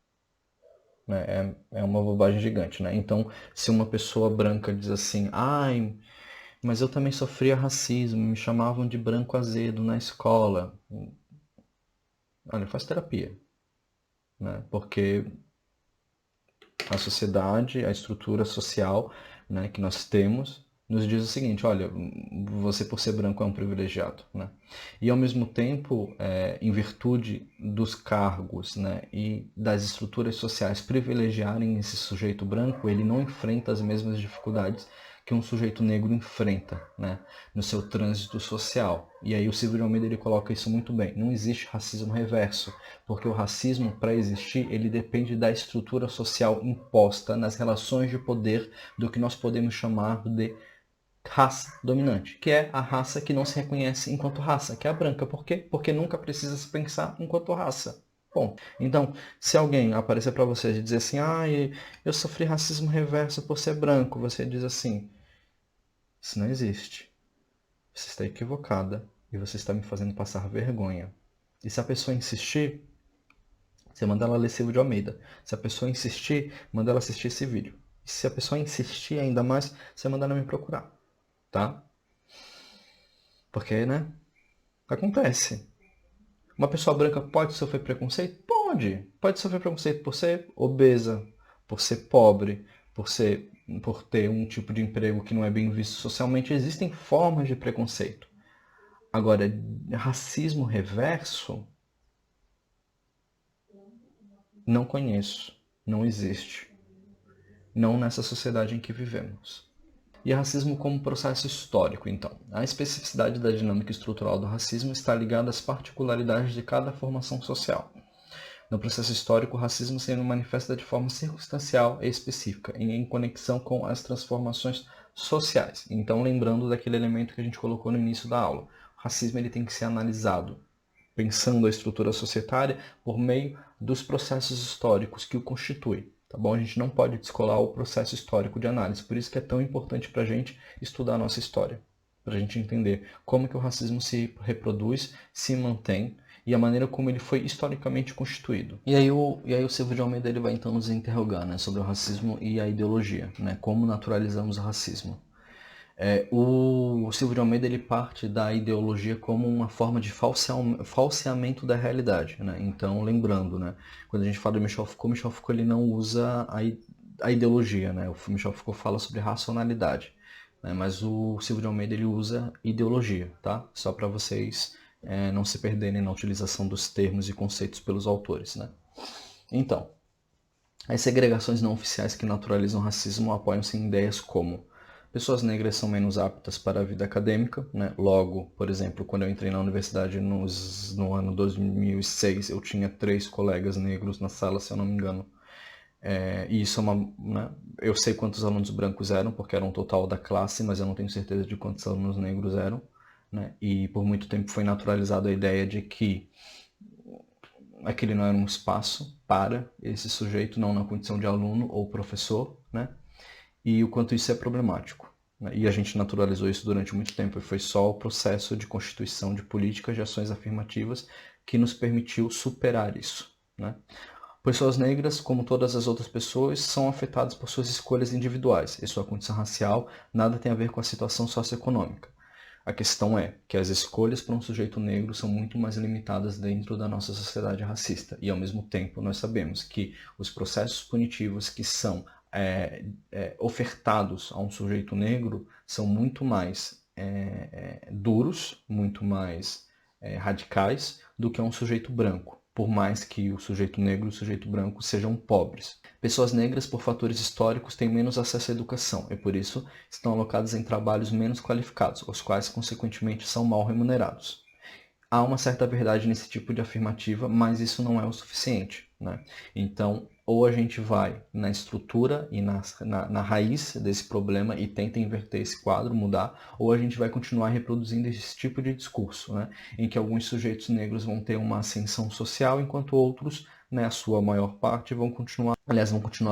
Né? É uma bobagem gigante. Né? Então, se uma pessoa branca diz assim, mas eu também sofria racismo, me chamavam de branco azedo na escola. Olha, faz terapia. Né? Porque a sociedade, a estrutura social, né, que nós temos, nos diz o seguinte, olha, você por ser branco é um privilegiado. Né? E ao mesmo tempo, em virtude dos cargos, né, e das estruturas sociais privilegiarem esse sujeito branco, ele não enfrenta as mesmas dificuldades que um sujeito negro enfrenta, né, no seu trânsito social. E aí o Silvio de Almeida ele coloca isso muito bem. Não existe racismo reverso, porque o racismo, para existir, ele depende da estrutura social imposta nas relações de poder do que nós podemos chamar de raça dominante, que é a raça que não se reconhece enquanto raça, que é a branca. Por quê? Porque nunca precisa se pensar enquanto raça. Bom, então, se alguém aparecer para você e dizer assim, eu sofri racismo reverso por ser branco, você diz assim, isso não existe. Você está equivocada e você está me fazendo passar vergonha. E se a pessoa insistir, você manda ela ler Silvio de Almeida. Se a pessoa insistir, manda ela assistir esse vídeo. E se a pessoa insistir ainda mais, você manda ela me procurar. Tá? Porque, né? Acontece. Uma pessoa branca pode sofrer preconceito? Pode. Pode sofrer preconceito por ser obesa, por ser pobre, por ter um tipo de emprego que não é bem visto socialmente. Existem formas de preconceito. Agora, racismo reverso, não conheço. Não existe. Não nessa sociedade em que vivemos. E racismo como processo histórico, então. A especificidade da dinâmica estrutural do racismo está ligada às particularidades de cada formação social. No processo histórico, o racismo se manifesta de forma circunstancial e específica, em conexão com as transformações sociais. Então, lembrando daquele elemento que a gente colocou no início da aula. O racismo ele tem que ser analisado, pensando a estrutura societária, por meio dos processos históricos que o constituem. Tá bom? A gente não pode descolar o processo histórico de análise. Por isso que é tão importante para a gente estudar a nossa história. Para a gente entender como que o racismo se reproduz, se mantém e a maneira como ele foi historicamente constituído. E aí o Silvio de Almeida ele vai então nos interrogar, né, sobre o racismo e a ideologia. Né, como naturalizamos o racismo. O Silvio de Almeida ele parte da ideologia como uma forma de falseamento da realidade, né? Então, lembrando, né, quando a gente fala de Michel Foucault ele não usa a ideologia, né? O Michel Foucault fala sobre racionalidade, né? Mas o Silvio de Almeida ele usa ideologia, tá? Só para vocês não se perderem na utilização dos termos e conceitos pelos autores, né? Então, as segregações não oficiais que naturalizam o racismo apoiam-se em ideias como pessoas negras são menos aptas para a vida acadêmica, né? Logo, por exemplo, quando eu entrei na universidade no ano 2006, eu tinha 3 colegas negros na sala, se eu não me engano. E isso é né? Eu sei quantos alunos brancos eram, porque era um total da classe, mas eu não tenho certeza de quantos alunos negros eram, né? E por muito tempo foi naturalizada a ideia de que aquele não era um espaço para esse sujeito, não na condição de aluno ou professor, né? E o quanto isso é problemático, né? E a gente naturalizou isso durante muito tempo, e foi só o processo de constituição de políticas de ações afirmativas que nos permitiu superar isso, né? Pessoas negras, como todas as outras pessoas, são afetadas por suas escolhas individuais, e sua condição racial nada tem a ver com a situação socioeconômica. A questão é que as escolhas para um sujeito negro são muito mais limitadas dentro da nossa sociedade racista, e ao mesmo tempo nós sabemos que os processos punitivos que são ofertados a um sujeito negro são muito mais duros, muito mais radicais do que a um sujeito branco, por mais que o sujeito negro e o sujeito branco sejam pobres. Pessoas negras, por fatores históricos, têm menos acesso à educação e, por isso, estão alocadas em trabalhos menos qualificados, os quais, consequentemente, são mal remunerados. Há uma certa verdade nesse tipo de afirmativa, mas isso não é o suficiente, né? Então, ou a gente vai na estrutura e na raiz desse problema e tenta inverter esse quadro, mudar, ou a gente vai continuar reproduzindo esse tipo de discurso, né? Em que alguns sujeitos negros vão ter uma ascensão social, enquanto outros, né, a sua maior parte, vão continuar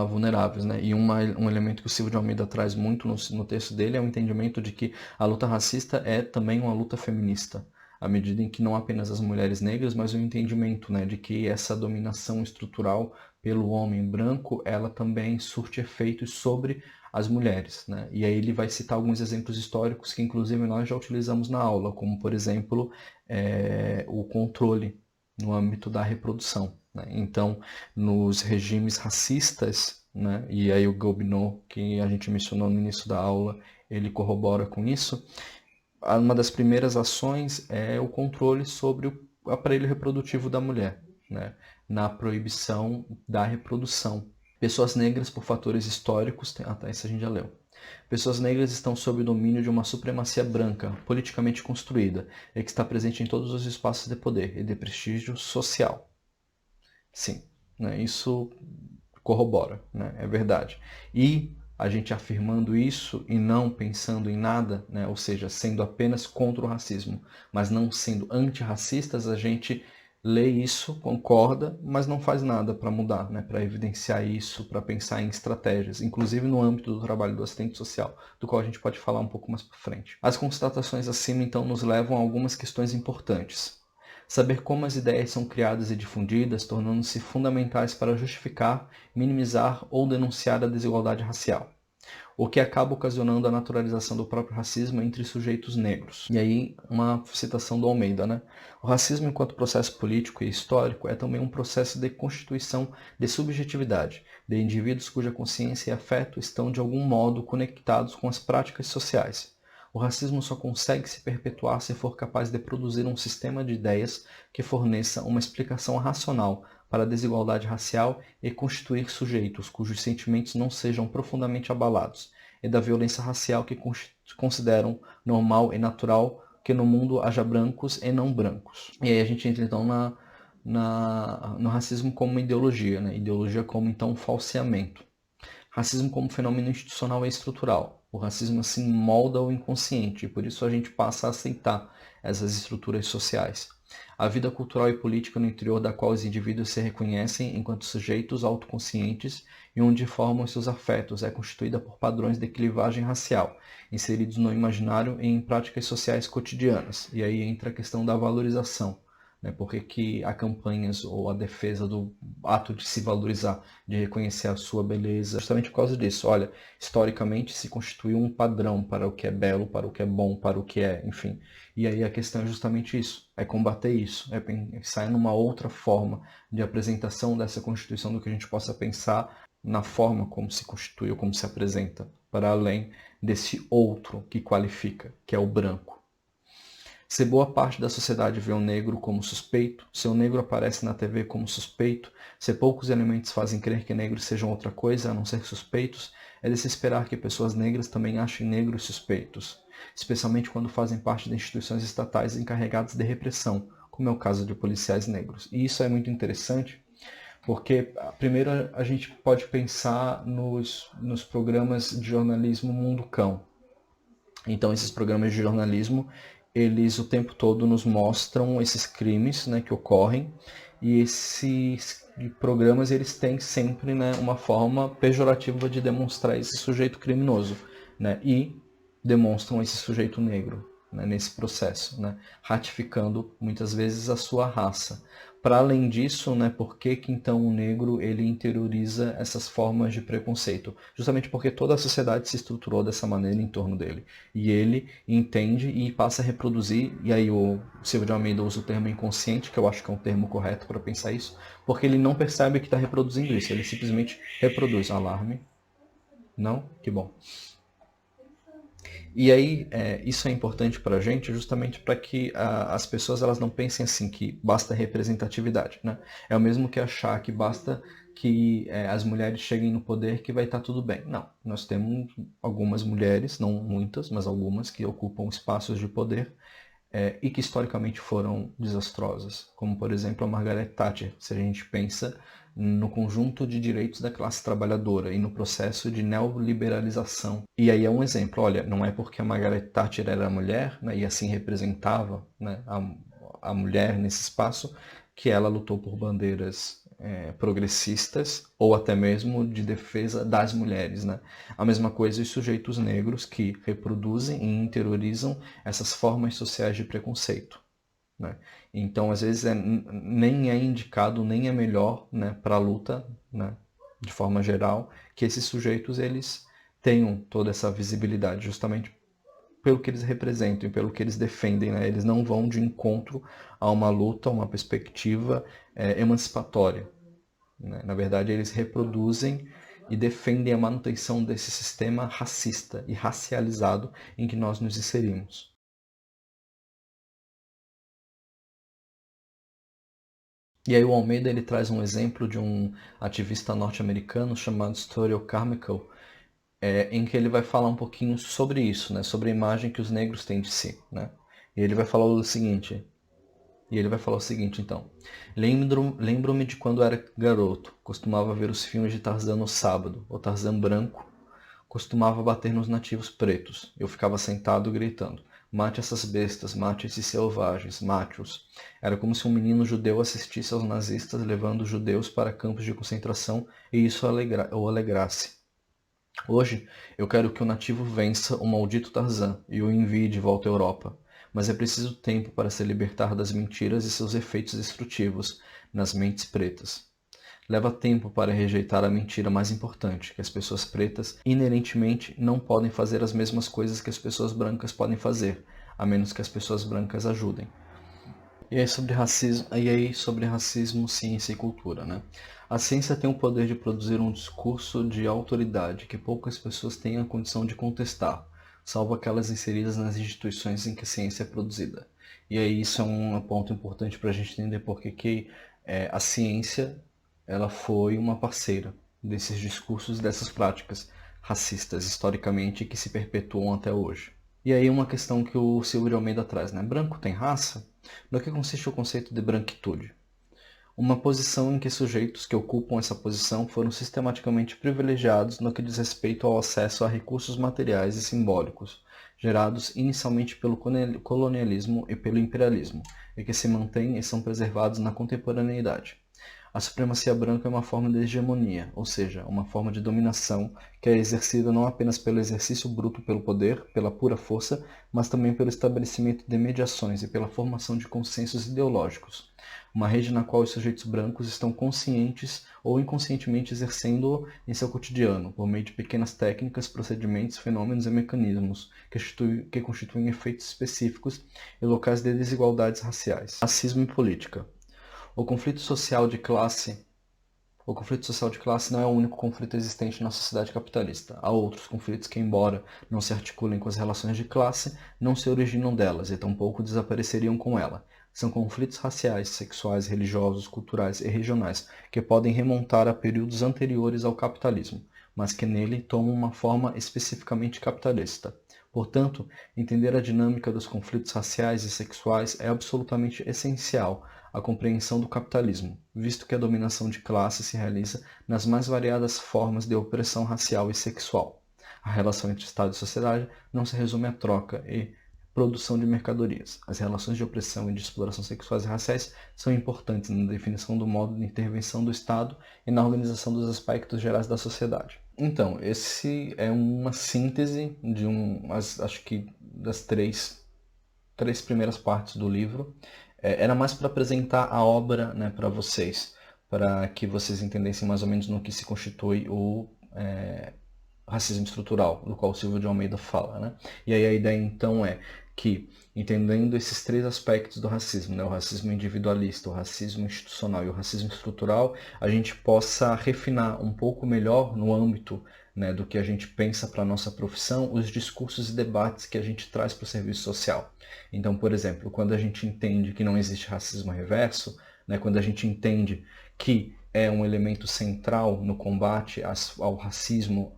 vulneráveis, né? E um elemento que o Silvio de Almeida traz muito no texto dele é o entendimento de que a luta racista é também uma luta feminista, à medida em que não apenas as mulheres negras, mas o entendimento, né, de que essa dominação estrutural pelo homem branco, ela também surte efeitos sobre as mulheres, né? E aí ele vai citar alguns exemplos históricos que inclusive nós já utilizamos na aula, como por exemplo o controle no âmbito da reprodução, né? Então, nos regimes racistas, né, e aí o Gobineau, que a gente mencionou no início da aula, ele corrobora com isso. Uma das primeiras ações é o controle sobre o aparelho reprodutivo da mulher, né? Na proibição da reprodução. Pessoas negras, por fatores históricos, isso a gente já leu. Pessoas negras estão sob o domínio de uma supremacia branca, politicamente construída, e que está presente em todos os espaços de poder e de prestígio social. Sim, né? Isso corrobora, né? É verdade. E a gente afirmando isso e não pensando em nada, né? Ou seja, sendo apenas contra o racismo, mas não sendo antirracistas, a gente lê isso, concorda, mas não faz nada para mudar, né? Para evidenciar isso, para pensar em estratégias, inclusive no âmbito do trabalho do assistente social, do qual a gente pode falar um pouco mais para frente. As constatações acima, então, nos levam a algumas questões importantes. Saber como as ideias são criadas e difundidas, tornando-se fundamentais para justificar, minimizar ou denunciar a desigualdade racial, o que acaba ocasionando a naturalização do próprio racismo entre sujeitos negros. E aí, uma citação do Almeida, né? O racismo, enquanto processo político e histórico, é também um processo de constituição de subjetividade, de indivíduos cuja consciência e afeto estão de algum modo conectados com as práticas sociais. O racismo só consegue se perpetuar se for capaz de produzir um sistema de ideias que forneça uma explicação racional para a desigualdade racial e constituir sujeitos cujos sentimentos não sejam profundamente abalados, e da violência racial que consideram normal e natural que no mundo haja brancos e não brancos. E aí a gente entra então no racismo como uma ideologia, né? Ideologia como então falseamento. Racismo como fenômeno institucional e estrutural. O racismo assim molda o inconsciente e por isso a gente passa a aceitar essas estruturas sociais. A vida cultural e política no interior da qual os indivíduos se reconhecem enquanto sujeitos autoconscientes e onde formam seus afetos é constituída por padrões de clivagem racial, inseridos no imaginário e em práticas sociais cotidianas. E aí entra a questão da valorização, né? Por que há campanhas ou a defesa do ato de se valorizar, de reconhecer a sua beleza? Justamente por causa disso. Olha, historicamente se constituiu um padrão para o que é belo, para o que é bom, para o que é, enfim. E aí a questão é justamente isso, é combater isso, é pensar numa outra forma de apresentação dessa Constituição do que a gente possa pensar na forma como se constitui ou como se apresenta, para além desse outro que qualifica, que é o branco. Se boa parte da sociedade vê o negro como suspeito, se o negro aparece na TV como suspeito, se poucos elementos fazem crer que negros sejam outra coisa a não ser suspeitos, é de se esperar que pessoas negras também achem negros suspeitos, especialmente quando fazem parte de instituições estatais encarregadas de repressão, como é o caso de policiais negros. E isso é muito interessante, porque primeiro a gente pode pensar nos programas de jornalismo Mundo Cão. Então esses programas de jornalismo, eles o tempo todo nos mostram esses crimes, né, que ocorrem, e esses programas eles têm sempre, né, uma forma pejorativa de demonstrar esse sujeito criminoso, né, e demonstram esse sujeito negro, né, nesse processo, né, ratificando muitas vezes a sua raça. Para além disso, né, por que então o negro ele interioriza essas formas de preconceito? Justamente porque toda a sociedade se estruturou dessa maneira em torno dele. E ele entende e passa a reproduzir, e aí o Silvio de Almeida usa o termo inconsciente, que eu acho que é um termo correto para pensar isso, porque ele não percebe que está reproduzindo isso, ele simplesmente reproduz. Alarme. Não? Que bom. E aí, isso é importante para a gente justamente para que as pessoas elas não pensem assim, que basta representatividade, né? É o mesmo que achar que basta que as mulheres cheguem no poder que vai estar tudo bem. Não, nós temos algumas mulheres, não muitas, mas algumas, que ocupam espaços de poder e que historicamente foram desastrosas, como por exemplo a Margaret Thatcher, se a gente pensa no conjunto de direitos da classe trabalhadora e no processo de neoliberalização. E aí é um exemplo, olha, não é porque a Margaret Thatcher era mulher, né, e assim representava, né, a mulher nesse espaço, que ela lutou por bandeiras progressistas ou até mesmo de defesa das mulheres, né? A mesma coisa os sujeitos negros que reproduzem e interiorizam essas formas sociais de preconceito, né? Então, às vezes, nem é indicado, nem é melhor, né, para a luta, né, de forma geral, que esses sujeitos eles tenham toda essa visibilidade, justamente pelo que eles representam e pelo que eles defendem, né? Eles não vão de encontro a uma luta, a uma perspectiva emancipatória, né? Na verdade, eles reproduzem e defendem a manutenção desse sistema racista e racializado em que nós nos inserimos. E aí o Almeida ele traz um exemplo de um ativista norte-americano chamado Story Carmichael, em que ele vai falar um pouquinho sobre isso, né, sobre a imagem que os negros têm de si, né? E ele vai falar o seguinte, então. Lembro-me de quando era garoto, costumava ver os filmes de Tarzan no sábado, o Tarzan branco costumava bater nos nativos pretos. Eu ficava sentado gritando: mate essas bestas, mate esses selvagens, mate-os. Era como se um menino judeu assistisse aos nazistas levando os judeus para campos de concentração e isso o alegrasse. Hoje, eu quero que o nativo vença o maldito Tarzan e o envie de volta à Europa. Mas é preciso tempo para se libertar das mentiras e seus efeitos destrutivos nas mentes pretas. Leva tempo para rejeitar a mentira mais importante, que as pessoas pretas inerentemente não podem fazer as mesmas coisas que as pessoas brancas podem fazer, a menos que as pessoas brancas ajudem. E aí sobre racismo, ciência e cultura, né? A ciência tem o poder de produzir um discurso de autoridade que poucas pessoas têm a condição de contestar, salvo aquelas inseridas nas instituições em que a ciência é produzida. E aí isso é um ponto importante para a gente entender porque que a ciência ela foi uma parceira desses discursos, dessas práticas racistas historicamente que se perpetuam até hoje. E aí uma questão que o Silvio de Almeida traz, né? Branco tem raça? No que consiste o conceito de branquitude? Uma posição em que sujeitos que ocupam essa posição foram sistematicamente privilegiados no que diz respeito ao acesso a recursos materiais e simbólicos, gerados inicialmente pelo colonialismo e pelo imperialismo, e que se mantêm e são preservados na contemporaneidade. A supremacia branca é uma forma de hegemonia, ou seja, uma forma de dominação que é exercida não apenas pelo exercício bruto pelo poder, pela pura força, mas também pelo estabelecimento de mediações e pela formação de consensos ideológicos. Uma rede na qual os sujeitos brancos estão conscientes ou inconscientemente exercendo-o em seu cotidiano, por meio de pequenas técnicas, procedimentos, fenômenos e mecanismos que constituem efeitos específicos e locais de desigualdades raciais. Racismo e política. O conflito social de classe não é o único conflito existente na sociedade capitalista. Há outros conflitos que, embora não se articulem com as relações de classe, não se originam delas e tampouco desapareceriam com ela. São conflitos raciais, sexuais, religiosos, culturais e regionais que podem remontar a períodos anteriores ao capitalismo, mas que nele tomam uma forma especificamente capitalista. Portanto, entender a dinâmica dos conflitos raciais e sexuais é absolutamente essencial à compreensão do capitalismo, visto que a dominação de classe se realiza nas mais variadas formas de opressão racial e sexual. A relação entre Estado e sociedade não se resume à troca e produção de mercadorias. As relações de opressão e de exploração sexuais e raciais são importantes na definição do modo de intervenção do Estado e na organização dos aspectos gerais da sociedade. Então, esse é uma síntese de acho que das três primeiras partes do livro. Era mais para apresentar a obra, né, para vocês, para que vocês entendessem mais ou menos no que se constitui o racismo estrutural, do qual o Silvio de Almeida fala, né? E aí a ideia então é que, entendendo esses três aspectos do racismo, né, o racismo individualista, o racismo institucional e o racismo estrutural, a gente possa refinar um pouco melhor no âmbito, né, do que a gente pensa para a nossa profissão, os discursos e debates que a gente traz para o serviço social. Então, por exemplo, quando a gente entende que não existe racismo reverso, né, quando a gente entende que é um elemento central no combate ao racismo,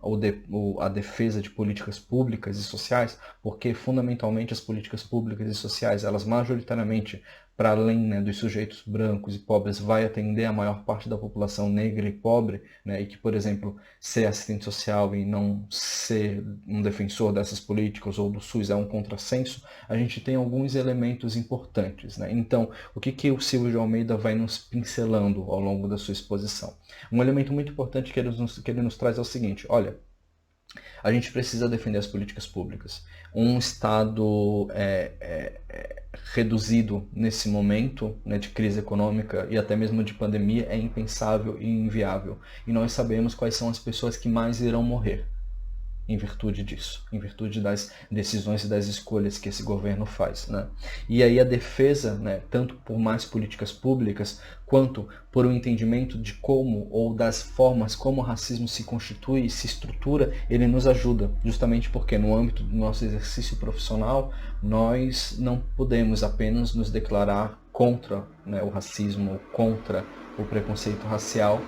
à defesa de políticas públicas e sociais, porque fundamentalmente as políticas públicas e sociais, elas majoritariamente, para além, né, dos sujeitos brancos e pobres, vai atender a maior parte da população negra e pobre, né, e que, por exemplo, ser assistente social e não ser um defensor dessas políticas ou do SUS é um contrassenso, a gente tem alguns elementos importantes, né? Então, o que o Silvio de Almeida vai nos pincelando ao longo da sua exposição? Um elemento muito importante que ele nos traz é o seguinte: olha, a gente precisa defender as políticas públicas. Um Estado reduzido nesse momento, né, de crise econômica e até mesmo de pandemia é impensável e inviável. E nós sabemos quais são as pessoas que mais irão morrer em virtude disso, em virtude das decisões e das escolhas que esse governo faz, né? E aí a defesa, né, tanto por mais políticas públicas, quanto por um entendimento de como ou das formas como o racismo se constitui e se estrutura, ele nos ajuda, justamente porque no âmbito do nosso exercício profissional, nós não podemos apenas nos declarar contra, né, o racismo, contra o preconceito racial,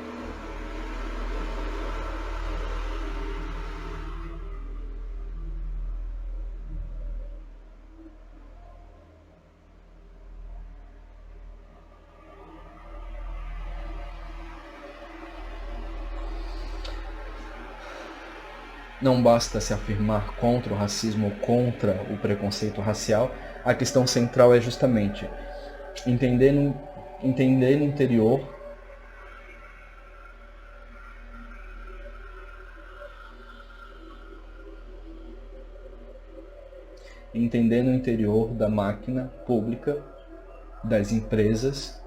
não basta se afirmar contra o racismo ou contra o preconceito racial. A questão central é justamente entender no interior da máquina pública, das empresas,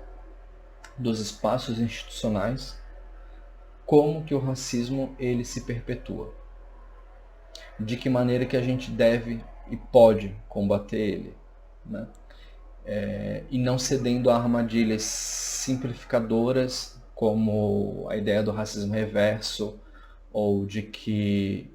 dos espaços institucionais, como que o racismo ele se perpetua. De que maneira que a gente deve e pode combater ele, né? E não cedendo a armadilhas simplificadoras como a ideia do racismo reverso ou de que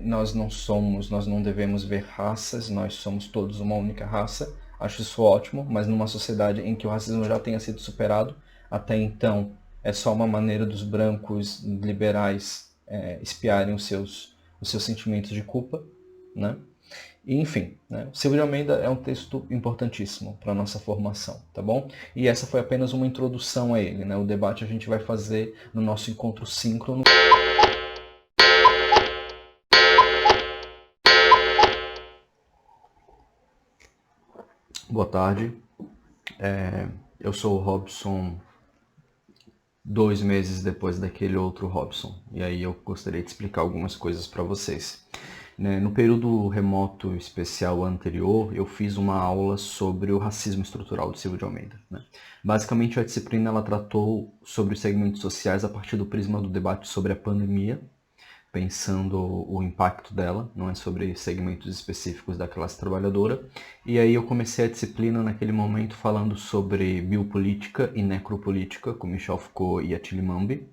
nós não devemos ver raças, nós somos todos uma única raça. Acho isso ótimo, mas numa sociedade em que o racismo já tenha sido superado, até então é só uma maneira dos brancos liberais espiarem os seus sentimentos de culpa, né? E, enfim, né? Silvio de Almeida é um texto importantíssimo para a nossa formação, tá bom? E essa foi apenas uma introdução a ele, né? O debate a gente vai fazer no nosso encontro síncrono. Boa tarde, eu sou o Robson 2 meses depois daquele outro Robson. E aí eu gostaria de explicar algumas coisas para vocês. No período remoto especial anterior, eu fiz uma aula sobre o racismo estrutural do Silvio de Almeida. Basicamente, a disciplina ela tratou sobre os segmentos sociais a partir do prisma do debate sobre a pandemia, pensando o impacto dela, não é sobre segmentos específicos da classe trabalhadora. E aí eu comecei a disciplina naquele momento falando sobre biopolítica e necropolítica, com Michel Foucault e Attila Mbambe.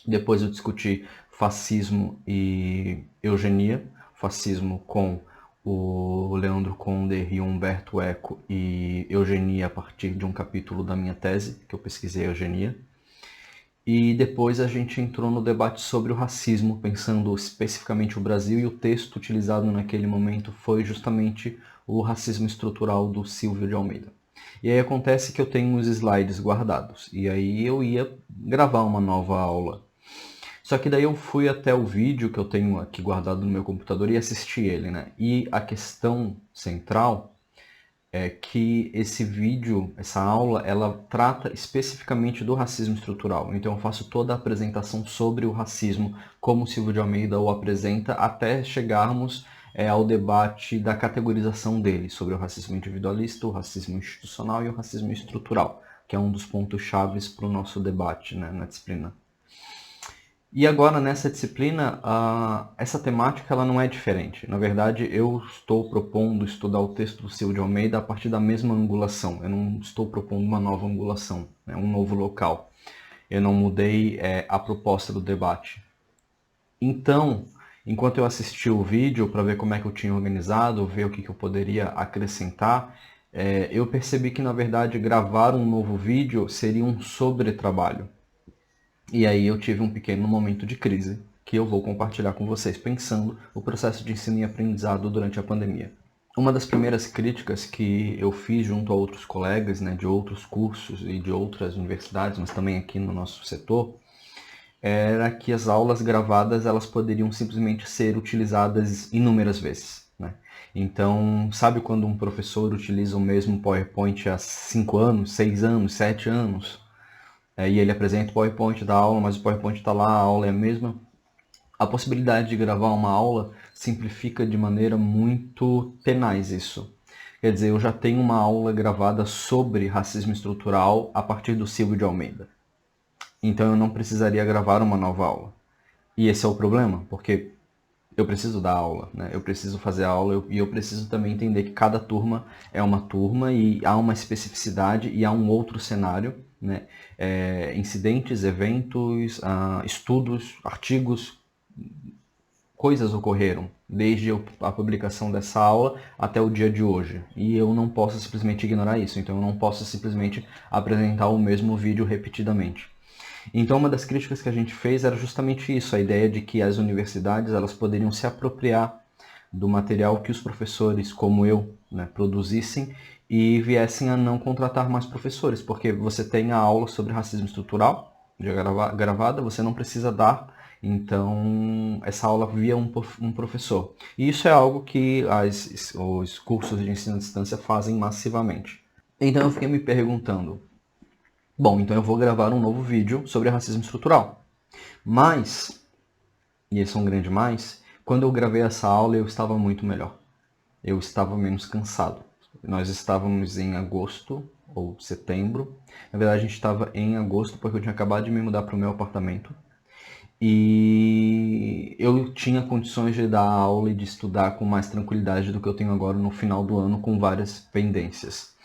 Depois eu discuti fascismo e eugenia, fascismo com o Leandro Conder e o Humberto Eco, e eugenia a partir de um capítulo da minha tese, que eu pesquisei eugenia. E depois a gente entrou no debate sobre o racismo, pensando especificamente o Brasil, e o texto utilizado naquele momento foi justamente o racismo estrutural do Silvio de Almeida. E aí acontece que eu tenho os slides guardados, e aí eu ia gravar uma nova aula. Só que daí eu fui até o vídeo que eu tenho aqui guardado no meu computador e assisti ele, E a questão central é que esse vídeo, essa aula, ela trata especificamente do racismo estrutural. Então eu faço toda a apresentação sobre o racismo, como o Silvio de Almeida o apresenta, até chegarmos ao debate da categorização dele, sobre o racismo individualista, o racismo institucional e o racismo estrutural, que é um dos pontos chaves para o nosso debate, na disciplina. E agora, nessa disciplina, essa temática ela não é diferente. Na verdade, eu estou propondo estudar o texto do Silvio de Almeida a partir da mesma angulação. Eu não estou propondo uma nova angulação, um novo local. Eu não mudei a proposta do debate. Então, enquanto eu assisti o vídeo para ver como é que eu tinha organizado, ver o que eu poderia acrescentar, eu percebi que, na verdade, gravar um novo vídeo seria um sobretrabalho. E aí eu tive um pequeno momento de crise, que eu vou compartilhar com vocês, pensando o processo de ensino e aprendizado durante a pandemia. Uma das primeiras críticas que eu fiz junto a outros colegas, de outros cursos e de outras universidades, mas também aqui no nosso setor, era que as aulas gravadas elas poderiam simplesmente ser utilizadas inúmeras vezes. Então, sabe quando um professor utiliza o mesmo PowerPoint há 5 anos, 6 anos, 7 anos? E ele apresenta o PowerPoint da aula, mas o PowerPoint está lá, a aula é a mesma. A possibilidade de gravar uma aula simplifica de maneira muito tenaz isso. Quer dizer, eu já tenho uma aula gravada sobre racismo estrutural a partir do Silvio de Almeida. Então eu não precisaria gravar uma nova aula. E esse é o problema, porque eu preciso dar aula, eu preciso fazer aula e eu preciso também entender que cada turma é uma turma e há uma especificidade e há um outro cenário, incidentes, eventos, estudos, artigos, coisas ocorreram desde a publicação dessa aula até o dia de hoje. E eu não posso simplesmente ignorar isso, então eu não posso simplesmente apresentar o mesmo vídeo repetidamente. Então uma das críticas que a gente fez era justamente isso, a ideia de que as universidades elas poderiam se apropriar do material que os professores, como eu, produzissem e viessem a não contratar mais professores, porque você tem a aula sobre racismo estrutural, já gravada, você não precisa dar, então essa aula via um professor. E isso é algo que os cursos de ensino à distância fazem massivamente. Então eu fiquei me perguntando, bom, então eu vou gravar um novo vídeo sobre racismo estrutural. Mas, e esse é um grande mais, quando eu gravei essa aula eu estava muito melhor. Eu estava menos cansado. Nós estávamos em agosto ou setembro. Na verdade a gente estava em agosto porque eu tinha acabado de me mudar para o meu apartamento. E eu tinha condições de dar aula e de estudar com mais tranquilidade do que eu tenho agora no final do ano com várias pendências.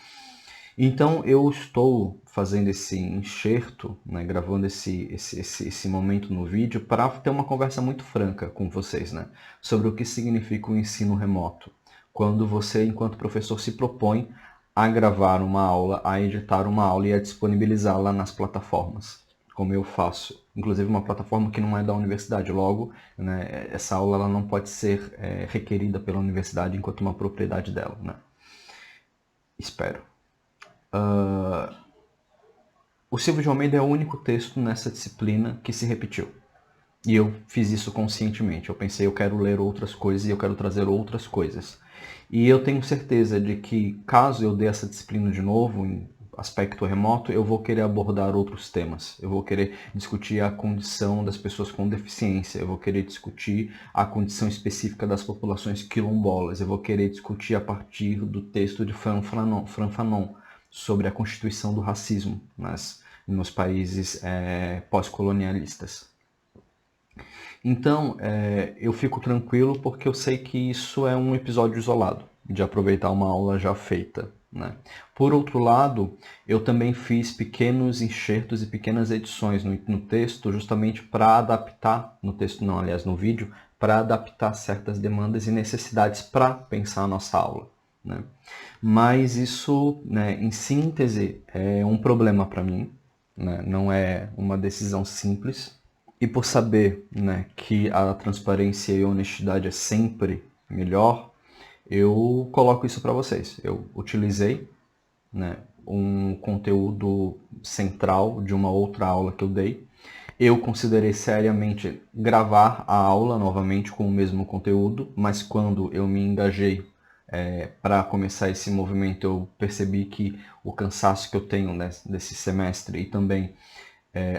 Então eu estou fazendo esse enxerto, gravando esse momento no vídeo para ter uma conversa muito franca com vocês, sobre o que significa o ensino remoto. Quando você, enquanto professor, se propõe a gravar uma aula, a editar uma aula e a disponibilizá-la nas plataformas, como eu faço. Inclusive uma plataforma que não é da universidade, logo, essa aula ela não pode ser requerida pela universidade enquanto uma propriedade dela. Espero. O Silvio de Almeida é o único texto nessa disciplina que se repetiu. E eu fiz isso conscientemente. Eu pensei, eu quero ler outras coisas e eu quero trazer outras coisas. E eu tenho certeza de que, caso eu dê essa disciplina de novo, aspecto remoto, eu vou querer abordar outros temas. Eu vou querer discutir a condição das pessoas com deficiência, eu vou querer discutir a condição específica das populações quilombolas, eu vou querer discutir a partir do texto de Frantz Fanon sobre a constituição do racismo nos países pós-colonialistas. Então, eu fico tranquilo porque eu sei que isso é um episódio isolado, de aproveitar uma aula já feita, né? Por outro lado, eu também fiz pequenos enxertos e pequenas edições no texto, justamente para adaptar, no texto não, aliás, no vídeo, para adaptar certas demandas e necessidades para pensar a nossa aula, né? Mas isso, né, em síntese, é um problema para mim, né? Não é uma decisão simples. E por saber, né, que a transparência e a honestidade é sempre melhor, eu coloco isso para vocês. Eu utilizei, né, um conteúdo central de uma outra aula que eu dei. Eu considerei seriamente gravar a aula novamente com o mesmo conteúdo, mas quando eu me engajei para começar esse movimento, eu percebi que o cansaço que eu tenho, né, desse semestre e também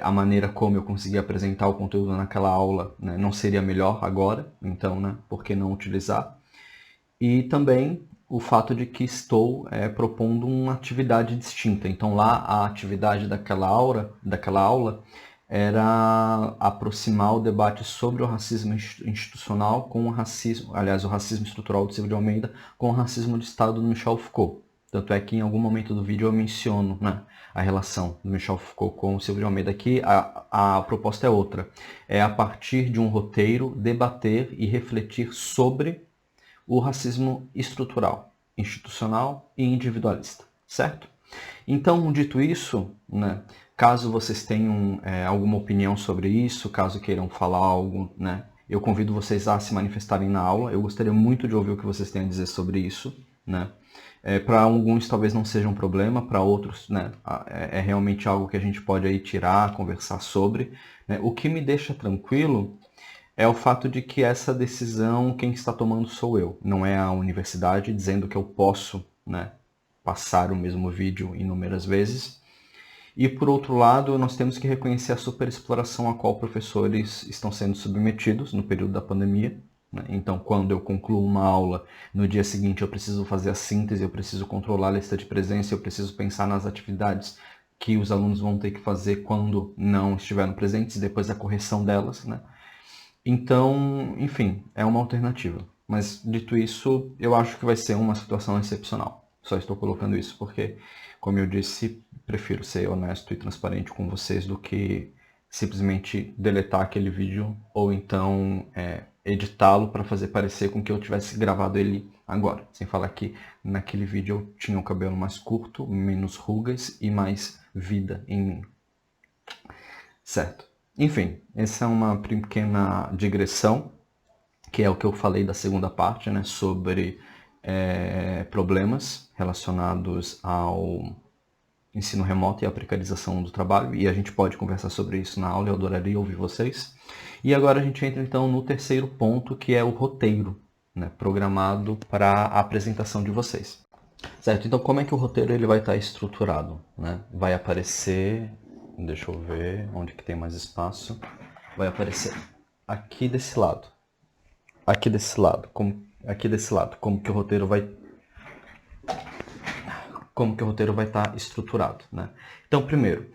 a maneira como eu consegui apresentar o conteúdo naquela aula, né, não seria melhor agora, então, né, por que não utilizar? E também o fato de que estou propondo uma atividade distinta. Então lá a atividade daquela aula era aproximar o debate sobre o racismo institucional com o racismo, aliás, o racismo estrutural do Silvio de Almeida com o racismo de Estado do Michel Foucault. Tanto é que em algum momento do vídeo eu menciono, né, a relação do Michel Foucault com o Silvio de Almeida. Aqui a proposta é outra. É a partir de um roteiro debater e refletir sobre o racismo estrutural, institucional e individualista, certo? Então, dito isso, né, caso vocês tenham alguma opinião sobre isso, caso queiram falar algo, né, eu convido vocês a se manifestarem na aula. Eu gostaria muito de ouvir o que vocês têm a dizer sobre isso, né? Para alguns talvez não seja um problema, para outros, né, é realmente algo que a gente pode aí tirar, conversar sobre, né? O que me deixa tranquilo é o fato de que essa decisão quem está tomando sou eu, não é a universidade dizendo que eu posso, né, passar o mesmo vídeo inúmeras vezes. E por outro lado, nós temos que reconhecer a superexploração a qual professores estão sendo submetidos no período da pandemia. Então, quando eu concluo uma aula, no dia seguinte eu preciso fazer a síntese, eu preciso controlar a lista de presença, eu preciso pensar nas atividades que os alunos vão ter que fazer quando não estiveram presentes, depois a correção delas, né? Então, enfim, é uma alternativa. Mas, dito isso, eu acho que vai ser uma situação excepcional. Só estou colocando isso porque, como eu disse, prefiro ser honesto e transparente com vocês do que simplesmente deletar aquele vídeo ou então editá-lo para fazer parecer com que eu tivesse gravado ele agora. Sem falar que naquele vídeo eu tinha o cabelo mais curto, menos rugas e mais vida em mim. Certo. Enfim, essa é uma pequena digressão, que é o que eu falei da segunda parte, né, sobre problemas relacionados ao ensino remoto e a precarização do trabalho, e a gente pode conversar sobre isso na aula, eu adoraria ouvir vocês. E agora a gente entra então no terceiro ponto, que é o roteiro, né, programado para a apresentação de vocês. Certo, então como é que o roteiro ele vai estar estruturado, né? Vai aparecer, deixa eu ver onde que tem mais espaço, vai aparecer aqui desse lado, como que o roteiro vai estar estruturado, né? Então, primeiro,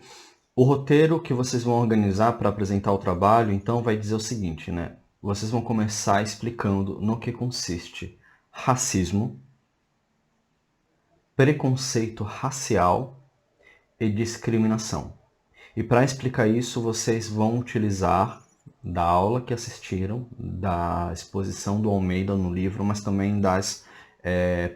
o roteiro que vocês vão organizar para apresentar o trabalho, então, vai dizer o seguinte, né? Vocês vão começar explicando no que consiste racismo, preconceito racial e discriminação. E para explicar isso, vocês vão utilizar da aula que assistiram, da exposição do Almeida no livro, mas também das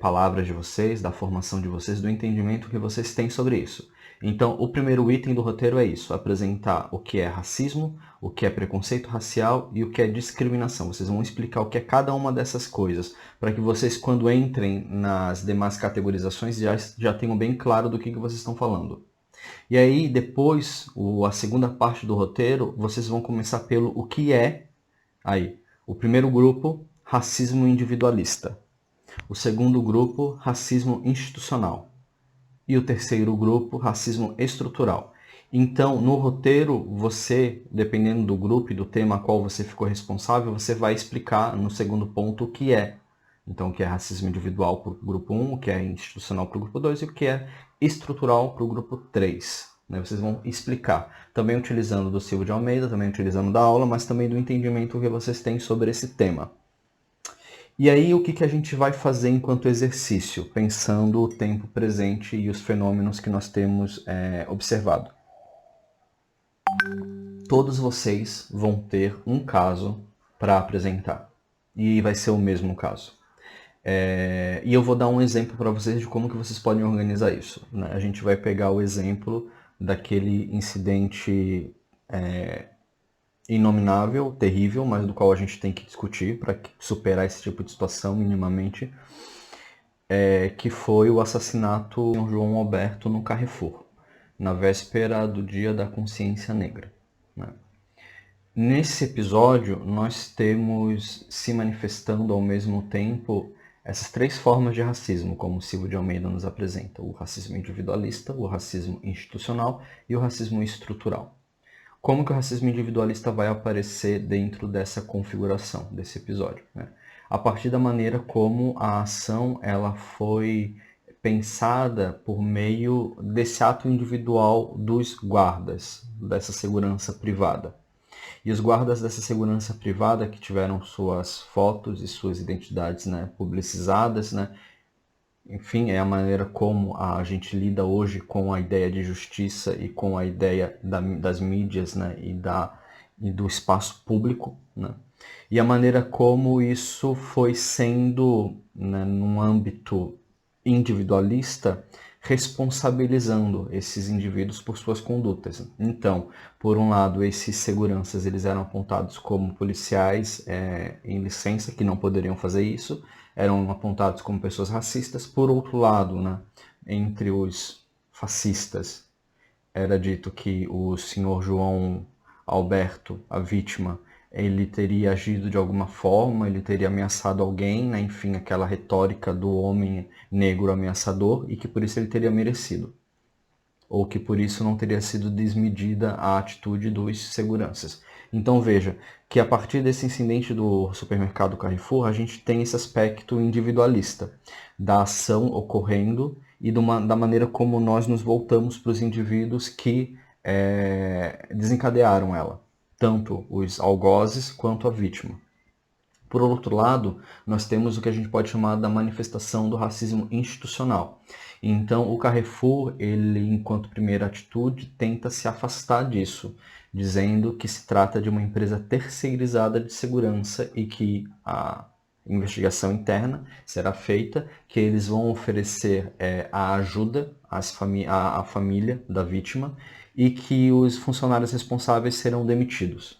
palavras de vocês, da formação de vocês, do entendimento que vocês têm sobre isso. Então, o primeiro item do roteiro é isso, apresentar o que é racismo, o que é preconceito racial e o que é discriminação. Vocês vão explicar o que é cada uma dessas coisas, para que vocês, quando entrem nas demais categorizações, já tenham bem claro do que vocês estão falando. E aí, depois, a segunda parte do roteiro, vocês vão começar pelo o que é, aí, o primeiro grupo, racismo individualista. O segundo grupo, racismo institucional. E o terceiro grupo, racismo estrutural. Então, no roteiro, você, dependendo do grupo e do tema a qual você ficou responsável, você vai explicar no segundo ponto o que é. Então, o que é racismo individual para o grupo 1, o que é institucional para o grupo 2 e o que é estrutural para o grupo 3. Vocês vão explicar, também utilizando do Silvio de Almeida, também utilizando da aula, mas também do entendimento que vocês têm sobre esse tema. E aí, o que a gente vai fazer enquanto exercício, pensando o tempo presente e os fenômenos que nós temos observado? Todos vocês vão ter um caso para apresentar, e vai ser o mesmo caso. E eu vou dar um exemplo para vocês de como que vocês podem organizar isso. A gente vai pegar o exemplo daquele incidente inominável, terrível, mas do qual a gente tem que discutir para superar esse tipo de situação minimamente, que foi o assassinato de João Alberto no Carrefour, na véspera do Dia da Consciência Negra. Nesse episódio, nós temos se manifestando ao mesmo tempo essas três formas de racismo, como o Silvio de Almeida nos apresenta: o racismo individualista, o racismo institucional e o racismo estrutural. Como que o racismo individualista vai aparecer dentro dessa configuração, desse episódio? A partir da maneira como a ação ela foi pensada por meio desse ato individual dos guardas, dessa segurança privada. E os guardas dessa segurança privada que tiveram suas fotos e suas identidades publicizadas, enfim, é a maneira como a gente lida hoje com a ideia de justiça e com a ideia das mídias e do espaço público, e a maneira como isso foi sendo, num âmbito individualista, responsabilizando esses indivíduos por suas condutas. Então, por um lado, esses seguranças eles eram apontados como policiais em licença, que não poderiam fazer isso, eram apontados como pessoas racistas. Por outro lado, entre os fascistas, era dito que o senhor João Alberto, a vítima, ele teria agido de alguma forma, ele teria ameaçado alguém, enfim, aquela retórica do homem negro ameaçador, e que por isso ele teria merecido. Ou que por isso não teria sido desmedida a atitude dos seguranças. Então veja que a partir desse incidente do supermercado Carrefour, a gente tem esse aspecto individualista da ação ocorrendo e da maneira como nós nos voltamos para os indivíduos que desencadearam ela, tanto os algozes quanto a vítima. Por outro lado, nós temos o que a gente pode chamar da manifestação do racismo institucional. Então, o Carrefour, ele, enquanto primeira atitude, tenta se afastar disso, dizendo que se trata de uma empresa terceirizada de segurança e que a investigação interna será feita, que eles vão oferecer a ajuda à família da vítima e que os funcionários responsáveis serão demitidos.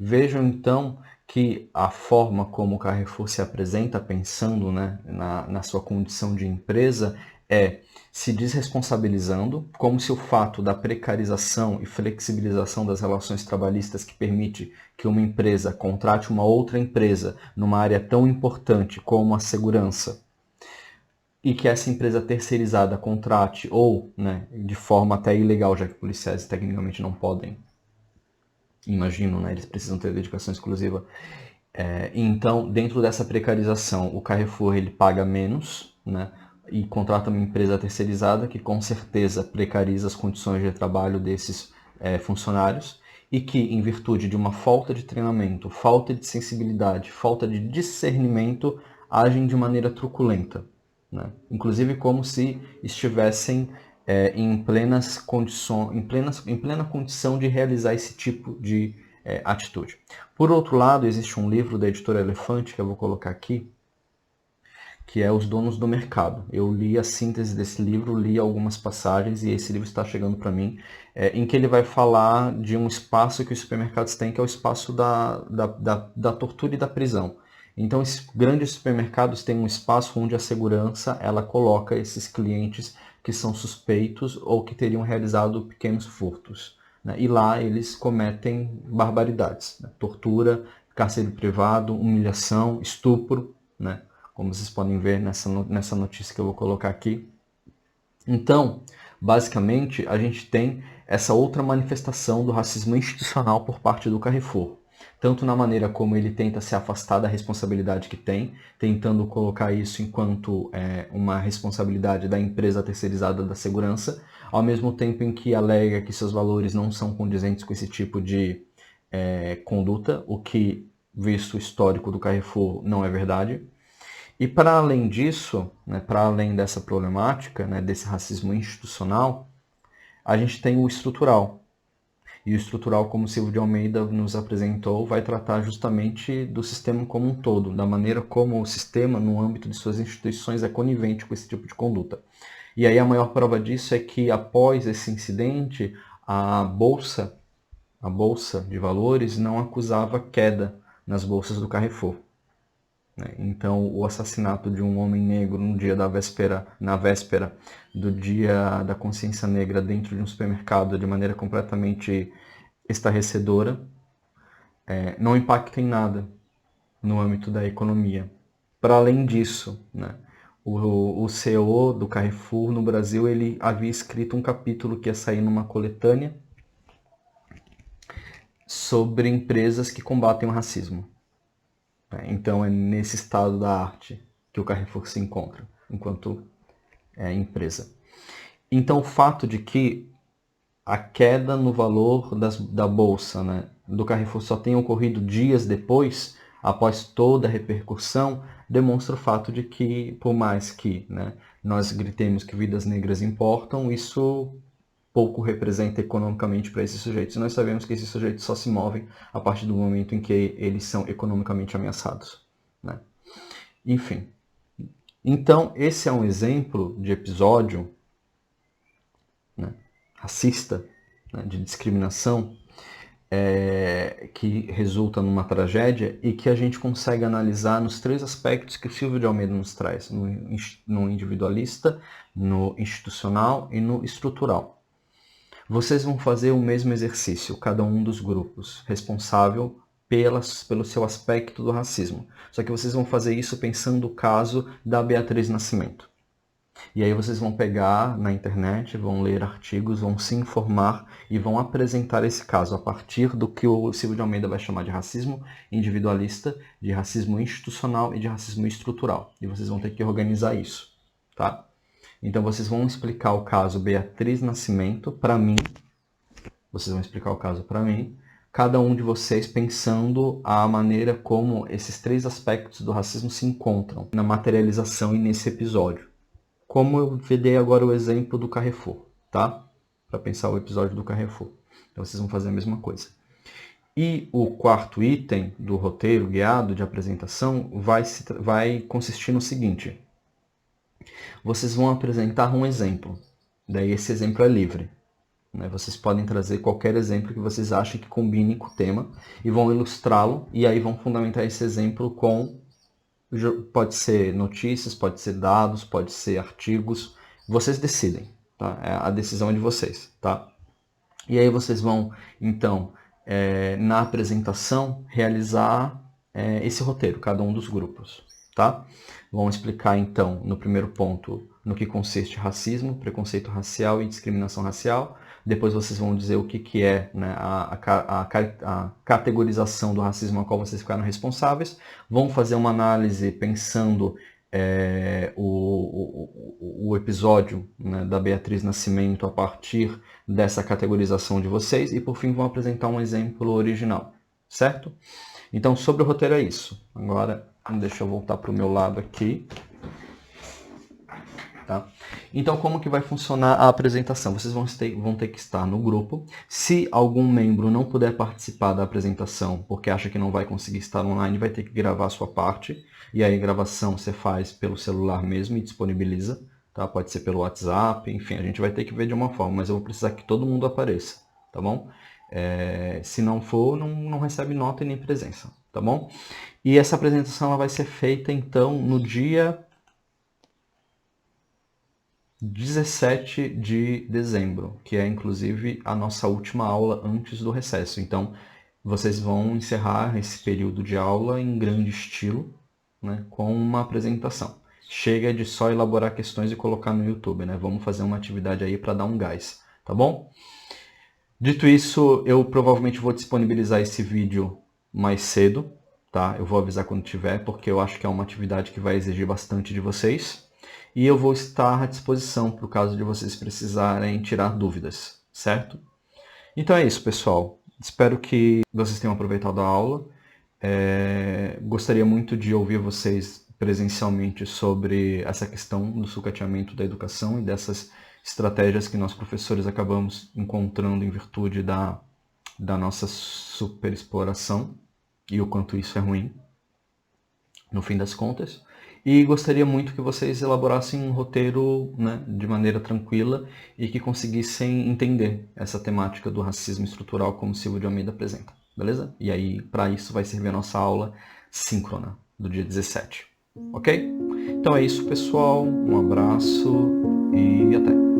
Vejam, então, que a forma como o Carrefour se apresenta, pensando na sua condição de empresa, se desresponsabilizando, como se o fato da precarização e flexibilização das relações trabalhistas que permite que uma empresa contrate uma outra empresa numa área tão importante como a segurança, e que essa empresa terceirizada contrate, ou de forma até ilegal, já que policiais tecnicamente não podem, imagino, eles precisam ter dedicação exclusiva. Então, dentro dessa precarização, o Carrefour ele paga menos, e contrata uma empresa terceirizada que com certeza precariza as condições de trabalho desses funcionários e que, em virtude de uma falta de treinamento, falta de sensibilidade, falta de discernimento, agem de maneira truculenta. Inclusive como se estivessem em plena condição de realizar esse tipo de atitude. Por outro lado, existe um livro da editora Elefante, que eu vou colocar aqui, que é Os Donos do Mercado. Eu li a síntese desse livro, li algumas passagens, e esse livro está chegando para mim, em que ele vai falar de um espaço que os supermercados têm, que é o espaço da tortura e da prisão. Então, esses grandes supermercados têm um espaço onde a segurança ela coloca esses clientes que são suspeitos ou que teriam realizado pequenos furtos. E lá eles cometem barbaridades, tortura, cárcere privado, humilhação, estupro, como vocês podem ver nessa notícia que eu vou colocar aqui. Então, basicamente, a gente tem essa outra manifestação do racismo institucional por parte do Carrefour. Tanto na maneira como ele tenta se afastar da responsabilidade que tem, tentando colocar isso enquanto uma responsabilidade da empresa terceirizada da segurança, ao mesmo tempo em que alega que seus valores não são condizentes com esse tipo de conduta, o que, visto o histórico do Carrefour, não é verdade. E para além disso, né, para além dessa problemática, né, desse racismo institucional, a gente tem o estrutural. E o estrutural, como o Silvio de Almeida nos apresentou, vai tratar justamente do sistema como um todo, da maneira como o sistema, no âmbito de suas instituições, é conivente com esse tipo de conduta. E aí a maior prova disso é que, após esse incidente, a Bolsa de Valores não acusava queda nas bolsas do Carrefour. Então, o assassinato de um homem negro no dia na véspera do Dia da Consciência Negra dentro de um supermercado de maneira completamente estarrecedora não impacta em nada no âmbito da economia. Para além disso, né, o CEO do Carrefour no Brasil ele havia escrito um capítulo que ia sair numa coletânea sobre empresas que combatem o racismo. Então é nesse estado da arte que o Carrefour se encontra, enquanto empresa. Então o fato de que a queda no valor da bolsa, né, do Carrefour só tenha ocorrido dias depois, após toda a repercussão, demonstra o fato de que, por mais que, né, nós gritemos que vidas negras importam, isso pouco representa economicamente para esses sujeitos. Nós sabemos que esses sujeitos só se movem a partir do momento em que eles são economicamente ameaçados, né? Enfim. Então, esse é um exemplo de episódio, né, racista, né, de discriminação, que resulta numa tragédia e que a gente consegue analisar nos 3 aspectos que o Silvio de Almeida nos traz, no individualista, no institucional e no estrutural. Vocês vão fazer o mesmo exercício, cada um dos grupos, responsável pelo seu aspecto do racismo. Só que vocês vão fazer isso pensando o caso da Beatriz Nascimento. E aí vocês vão pegar na internet, vão ler artigos, vão se informar e vão apresentar esse caso a partir do que o Silvio de Almeida vai chamar de racismo individualista, de racismo institucional e de racismo estrutural. E vocês vão ter que organizar isso, tá? Então vocês vão explicar o caso Beatriz Nascimento para mim. Vocês vão explicar o caso para mim. Cada um de vocês pensando a maneira como esses 3 aspectos do racismo se encontram na materialização e nesse episódio. Como eu dei agora o exemplo do Carrefour, tá? Para pensar o episódio do Carrefour. Então vocês vão fazer a mesma coisa. E o 4º item do roteiro guiado de apresentação vai consistir no seguinte. Vocês vão apresentar um exemplo. Daí esse exemplo é livre, né? Vocês podem trazer qualquer exemplo que vocês achem que combine com o tema e vão ilustrá-lo e aí vão fundamentar esse exemplo com, pode ser notícias, pode ser dados, pode ser artigos. Vocês decidem, tá? A decisão é de vocês, tá? E aí vocês vão, então, na apresentação, realizar esse roteiro, cada um dos grupos, tá? Vão explicar, então, no primeiro ponto, no que consiste racismo, preconceito racial e discriminação racial. Depois vocês vão dizer o que é, né, a categorização do racismo a qual vocês ficaram responsáveis. Vão fazer uma análise pensando o episódio, né, da Beatriz Nascimento a partir dessa categorização de vocês. E, por fim, vão apresentar um exemplo original, certo? Então, sobre o roteiro é isso. Agora, deixa eu voltar para o meu lado aqui. Tá? Então, como que vai funcionar a apresentação? Vocês vão ter que estar no grupo. Se algum membro não puder participar da apresentação porque acha que não vai conseguir estar online, vai ter que gravar a sua parte. E aí a gravação você faz pelo celular mesmo e disponibiliza. Tá? Pode ser pelo WhatsApp, enfim, a gente vai ter que ver de uma forma, mas eu vou precisar que todo mundo apareça, tá bom? Se não for, não recebe nota e nem presença, tá bom? E essa apresentação ela vai ser feita, então, no dia 17 de dezembro, que é, inclusive, a nossa última aula antes do recesso. Então, vocês vão encerrar esse período de aula em grande estilo, né, com uma apresentação. Chega de só elaborar questões e colocar no YouTube, né? Vamos fazer uma atividade aí para dar um gás, tá bom? Dito isso, eu provavelmente vou disponibilizar esse vídeo mais cedo, tá? Eu vou avisar quando tiver, porque eu acho que é uma atividade que vai exigir bastante de vocês. E eu vou estar à disposição para o caso de vocês precisarem tirar dúvidas, certo? Então é isso, pessoal. Espero que vocês tenham aproveitado a aula. Gostaria muito de ouvir vocês presencialmente sobre essa questão do sucateamento da educação e dessas estratégias que nós professores acabamos encontrando em virtude da nossa superexploração e o quanto isso é ruim, no fim das contas. E gostaria muito que vocês elaborassem um roteiro, né, de maneira tranquila e que conseguissem entender essa temática do racismo estrutural como Silvio de Almeida apresenta, beleza? E aí, para isso, vai servir a nossa aula síncrona do dia 17, ok? Então é isso, pessoal. Um abraço e até!